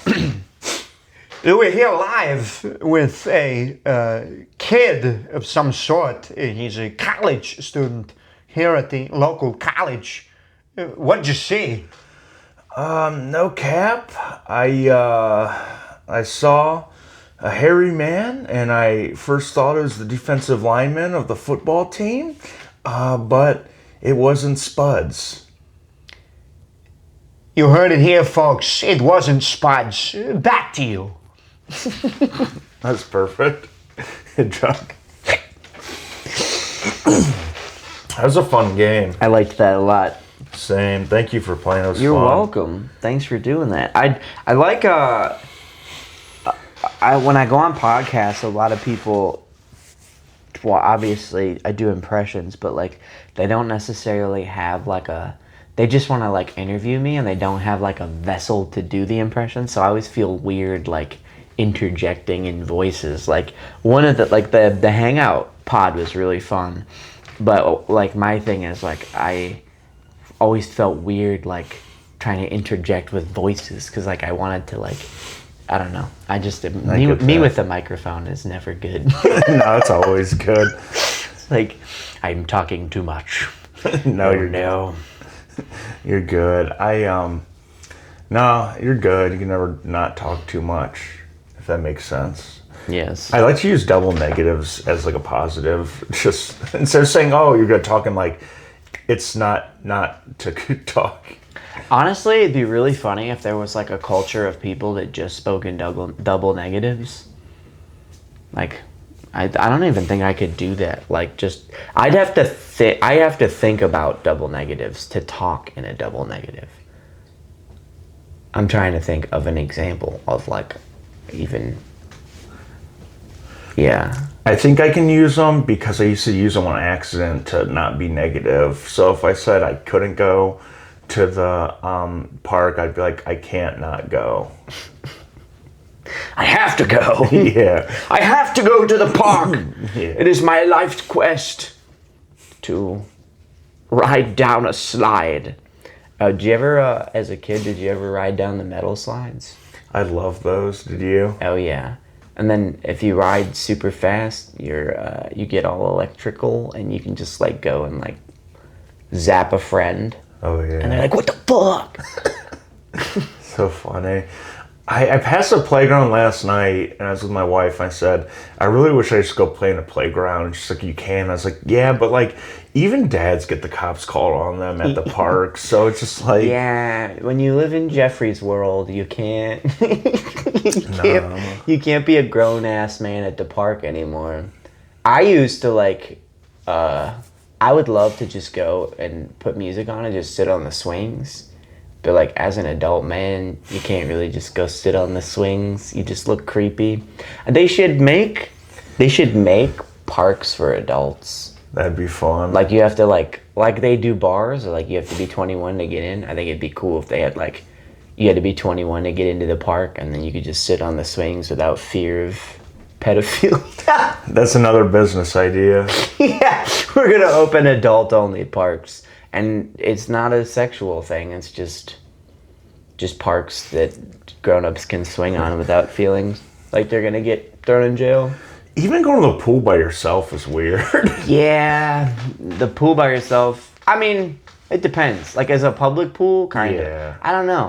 We're here live with a kid of some sort. He's a college student here at the local college. What'd you see?
No cap. I saw a hairy man, and I first thought it was the defensive lineman of the football team, but it wasn't Spuds.
You heard it here, folks. It wasn't Spuds. Back to you.
That's perfect. Drunk. That was a fun game.
I liked that a lot.
Same. Thank you for playing. It was
You're
fun.
welcome. Thanks for doing that. I like when I go on podcasts, a lot of people, well, obviously I do impressions, but like they don't necessarily have like they just want to like interview me, and they don't have like a vessel to do the impression. So I always feel weird like interjecting in voices. Like one of the Hangout pod was really fun, but like my thing is like I always felt weird like trying to interject with voices, because like I wanted to like, I don't know, I just me
that.
with the microphone is never good.
No, it's always good.
Like I'm talking too much.
No, you're
No.
You're good. No, you're good. You can never not talk too much, if that makes sense.
Yes.
I like to use double negatives as like a positive. Just instead of saying, "Oh, you're good," talking like it's not to talk.
Honestly, it'd be really funny if there was like a culture of people that just spoke in double negatives. Like, I don't even think I could do that. Like, just I have to think about double negatives to talk in a double negative. I'm trying to think of an example of like, even. Yeah.
I think I can use them because I used to use them on accident to not be negative. So if I said I couldn't go to the park, I'd be like, I can't not go.
I have to go.
Yeah.
I have to go to the park.
Yeah.
It is my life's quest to ride down a slide. Did you ever, as a kid, did you ever ride down the metal slides?
I love those. Did you?
Oh yeah. And then if you ride super fast, you get all electrical, and you can just like go and like zap a friend.
Oh yeah.
And they're like, "What the fuck?"
So funny. I passed the playground last night, and I was with my wife. I said, I really wish I just go play in the playground. And she's like, you can. I was like, yeah, but like, even dads get the cops called on them at the park. So it's just like,
Yeah, when you live in Jeffrey's world, you can't, you can't be a grown ass man at the park anymore. I used to like, I would love to just go and put music on and just sit on the swings. But like as an adult man, you can't really just go sit on the swings. You just look creepy. And they should make parks for adults.
that'd be fun.
Like you have to like they do bars, or like you have to be 21 to get in. I think it'd be cool if they had like you had to be 21 to get into the park, and then you could just sit on the swings without fear of pedophilia.
That's another business idea.
Yeah, we're gonna open adult-only parks, and it's not a sexual thing. It's just parks that grown-ups can swing on without feeling like they're gonna get thrown in jail.
Even going to the pool by yourself is weird.
Yeah, the pool by yourself. I mean, it depends. Like as a public pool, kind of.
Yeah.
I don't know.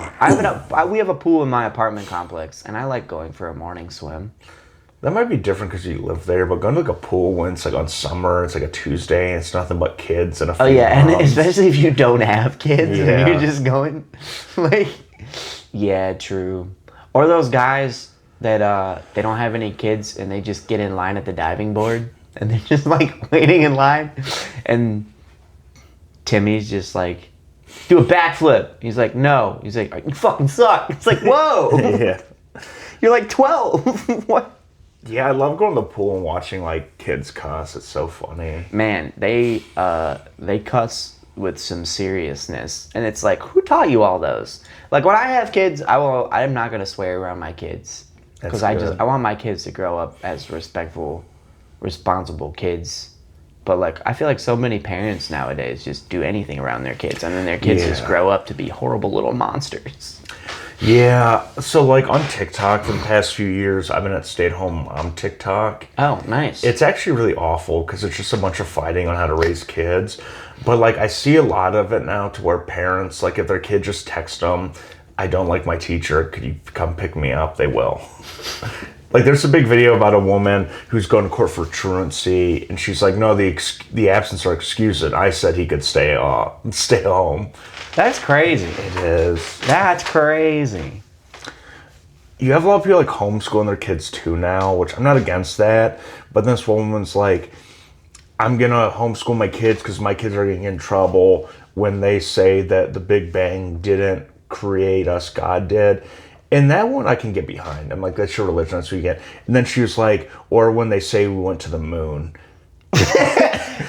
We have a pool in my apartment complex, and I like going for a morning swim.
That might be different because you live there, but going to like a pool when it's like on summer, it's like a Tuesday, and it's nothing but kids and a few
Oh yeah, and
moms.
especially if you don't have kids
Yeah.
and you're just going, like, yeah, true. Or those guys that they don't have any kids and they just get in line at the diving board and they're just like waiting in line, and Timmy's just like, do a backflip. He's like, no. He's like, you fucking suck. It's like, whoa.
Yeah.
You're like 12. What?
Yeah, I love going to the pool and watching like kids cuss. It's so funny.
Man, they cuss with some seriousness, and it's like, who taught you all those? Like when I have kids, I'm not gonna swear around my kids because
That's good.
I want my kids to grow up as respectful, responsible kids. But like I feel like so many parents nowadays just do anything around their kids, and then their kids just
Yeah.
grow up to be horrible little monsters.
Yeah. So like on TikTok for the past few years, I've been at stay-at-home mom TikTok.
Oh, nice.
It's actually really awful because it's just a bunch of fighting on how to raise kids. But like I see a lot of it now to where parents, like if their kid just texts them, I don't like my teacher, could you come pick me up? They will. Like there's a big video about a woman who's going to court for truancy, and she's like, no, the absence are excused. I said he could stay home.
That's crazy.
It is.
That's crazy.
You have a lot of people like homeschooling their kids too now, which I'm not against that. But this woman's like, I'm gonna homeschool my kids because my kids are getting in trouble when they say that the Big Bang didn't create us, God did. And that one I can get behind. I'm like, that's your religion, that's what you get. And then she was like, or when they say we went to the moon.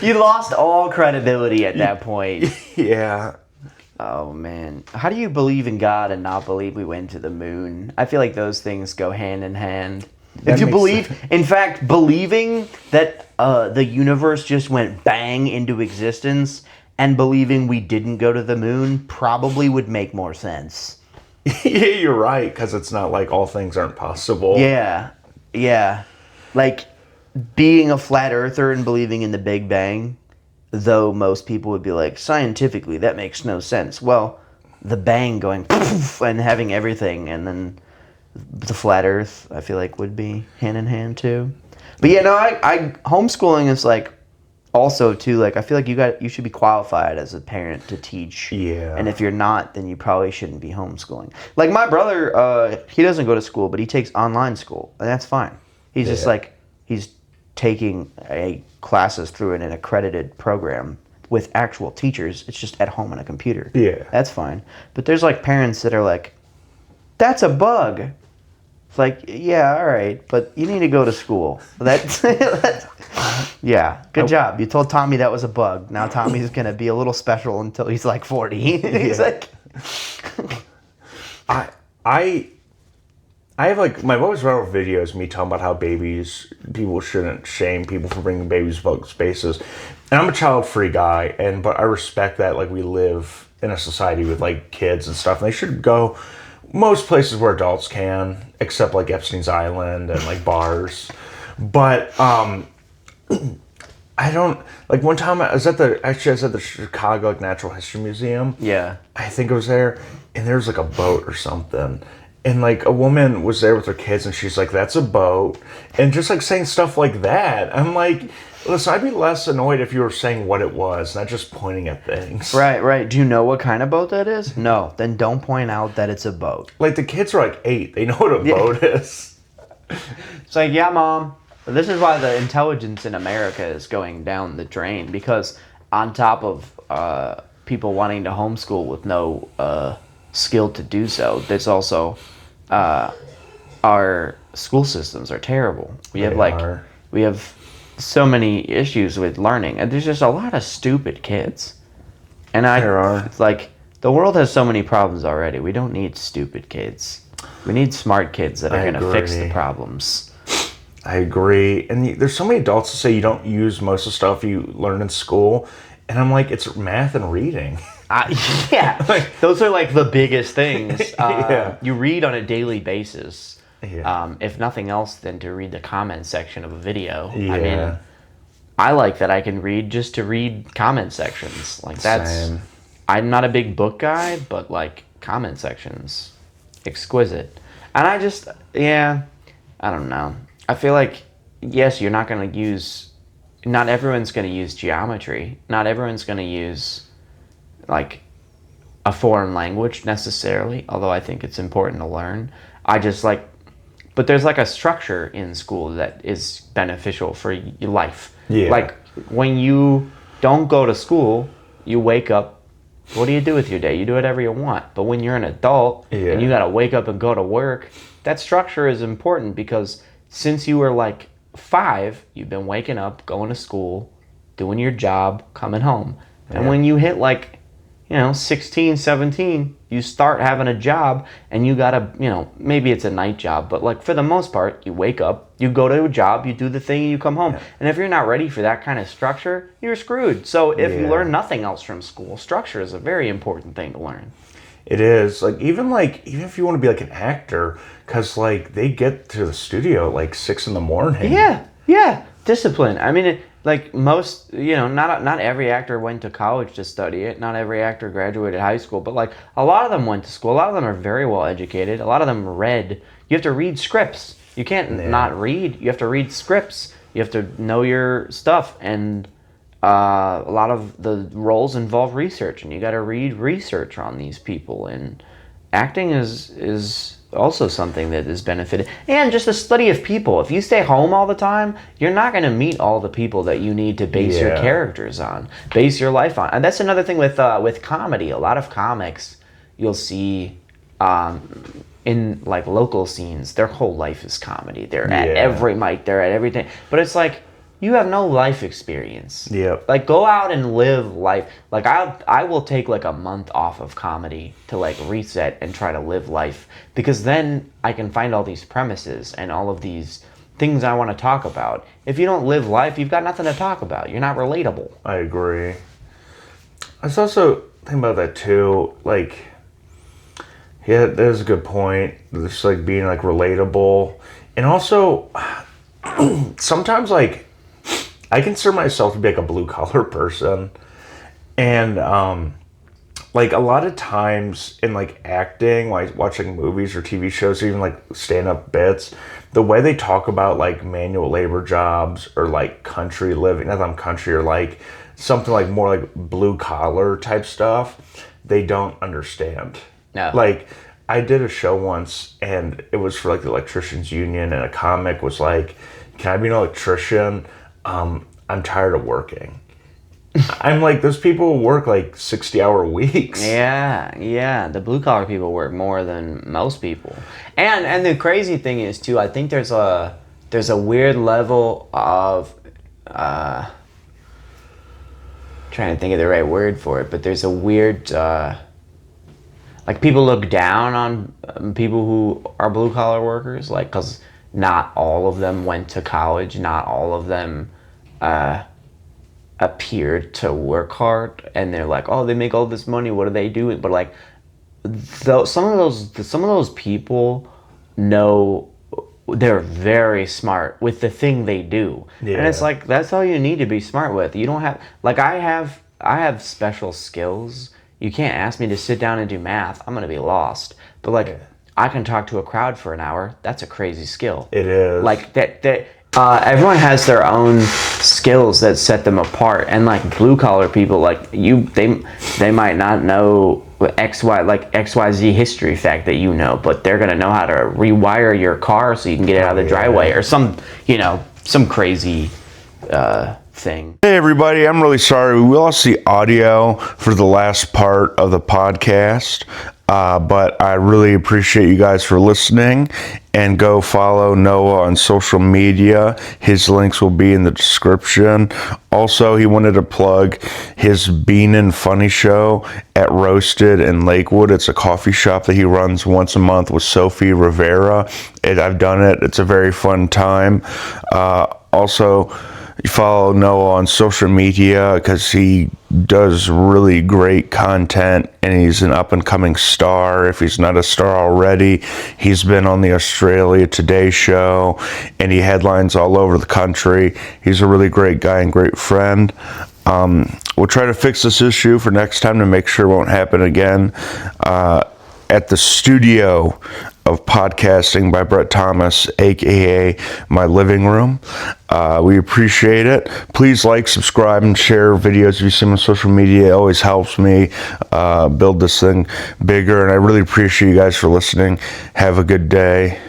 You lost all credibility at that point.
Yeah.
Oh man, how do you believe in God and not believe we went to the moon? I feel like those things go hand in hand. If you
makes
believe, in fact, believing that the universe just went bang into existence and believing we didn't go to the moon probably would make more sense.
Yeah, you're right, because it's not like all things aren't possible.
Yeah, yeah. Like being a flat earther and believing in the Big Bang, though most people would be like, scientifically, that makes no sense. Well, the bang going poof and having everything, and then the flat earth, I feel like would be hand in hand too. But yeah, no, I homeschooling is like also too, like I feel like you should be qualified as a parent to teach.
Yeah.
And if you're not, then you probably shouldn't be homeschooling. Like my brother, he doesn't go to school, but he takes online school, and that's fine. He's just
Yeah.
like he's taking classes through an accredited program with actual teachers. It's just at home on a computer.
Yeah.
That's fine. But there's like parents that are like, that's a bug. It's like, yeah, all right, but you need to go to school. Yeah, good job. You told Tommy that was a bug. Now Tommy's going to be a little special until he's like 40. He's like...
I have like my always viral videos me talking about how people shouldn't shame people for bringing babies to public spaces, and I'm a child-free guy, but I respect that like we live in a society with like kids and stuff, and they should go most places where adults can, except like Epstein's Island and like bars. But I don't like one time I was at the Chicago like, Natural History Museum.
Yeah.
I think it was there, and there was like a boat or something. And like a woman was there with her kids, and she's like, "That's a boat," and just like saying stuff like that. I'm like, listen, I'd be less annoyed if you were saying what it was, not just pointing at things.
Right. Do you know what kind of boat that is? No. Then don't point out that it's a boat.
Like the kids are like 8; they know what a boat is.
It's like, yeah, Mom. This is why the intelligence in America is going down the drain, because on top of people wanting to homeschool with no skill to do so, there's also our school systems are terrible. We have so many issues with learning, and there's just a lot of stupid kids. And it's like the world has so many problems already. We don't need stupid kids. We need smart kids that are going to fix the
agree.
problems.
I agree. And there's so many adults that say you don't use most of the stuff you learn in school. And I'm like, it's math and reading.
Yeah, those are like the biggest things.
Yeah.
You read on a daily basis.
Yeah.
If nothing else, than to read the comment section of a video.
Yeah.
I mean, I like that I can read just to read comment sections. Like that's.
Same.
I'm not a big book guy, but like comment sections, exquisite. And I just, I don't know. I feel like, yes, you're not going to use. Not everyone's going to use geometry. Not everyone's going to use like a foreign language necessarily, although I think it's important to learn. I just like but there's like a structure in school that is beneficial for your life.
Yeah.
Like when you don't go to school, you wake up. What do you do with your day? You do whatever you want. But when you're an adult and you got to wake up and go to work, that structure is important because since you were like 5, you've been waking up, going to school, doing your job, coming home. And when you hit like, 16, 17, you start having a job and you gotta, maybe it's a night job, but like for the most part, you wake up, you go to a job, you do the thing, and you come home. And if you're not ready for that kind of structure, you're screwed. So if you learn nothing else from school, structure is a very important thing to learn.
It is even if you want to be like an actor, because like they get to the studio at like 6 in the morning.
Yeah, discipline. I mean, like most, not every actor went to college to study it. Not every actor graduated high school, but like a lot of them went to school. A lot of them are very well educated. A lot of them read. You have to read scripts. You can't not read. You have to read scripts. You have to know your stuff. And a lot of the roles involve research, and you got to read research on these people. And acting is also something that is benefited, and just the study of people. If you stay home all the time, you're not going to meet all the people that you need to base your characters on, base your life on. And that's another thing with comedy. A lot of comics you'll see in like local scenes, their whole life is comedy. They're at every mic, they're at everything, but it's like you have no life experience. Like go out and live life. Like I will take like a month off of comedy to like reset and try to live life, because then I can find all these premises and all of these things I want to talk about. If you don't live life, you've got nothing to talk about. You're not relatable.
I agree. I was also thinking about that too. Like, yeah, there's a good point. Just like being like relatable, and also sometimes like I consider myself to be like a blue collar person, and like a lot of times in like acting, like watching movies or TV shows, or even like stand up bits, the way they talk about like manual labor jobs or like country living, not that I'm country, or like something like more like blue collar type stuff, they don't understand.
No.
Like I did a show once and it was for like the electricians union, and a comic was like, "Can I be an electrician? I'm tired of working." I'm like, those people work like 60-hour weeks.
Yeah. The blue collar people work more than most people. And the crazy thing is too, I think there's a weird level of trying to think of the right word for it, but there's a weird like people look down on people who are blue collar workers, like, because not all of them went to college, not all of them appeared to work hard, and they're like, oh, they make all this money, what are they doing? But like some of those people know they're very smart with the thing they do. And it's like, that's all you need to be smart with. You don't have, like, I have special skills. You can't ask me to sit down and do math. I'm gonna be lost. But like I can talk to a crowd for an hour. That's a crazy skill.
It is.
Like that everyone has their own skills that set them apart, and like blue collar people, like they might not know XYZ history fact that you know, but they're gonna know how to rewire your car so you can get it out of the driveway, or some crazy thing.
Hey everybody, I'm really sorry we lost the audio for the last part of the podcast, but I really appreciate you guys for listening, and go follow Noah on social media. His links will be in the description. Also, he wanted to plug his Bean and Funny show at Roasted in Lakewood. It's a coffee shop that he runs once a month with Sophie Rivera, and I've done it. It's a very fun time. Also, you follow Noah on social media because he does really great content, and he's an up-and-coming star. If he's not a star already, he's been on the Australia Today show, and he headlines all over the country. He's a really great guy and great friend. We'll try to fix this issue for next time to make sure it won't happen again. At the studio of podcasting by Brett Thomas, aka My Living Room. We appreciate it. Please like, subscribe, and share videos if you see them on social media. It always helps me build this thing bigger, and I really appreciate you guys for listening. Have a good day.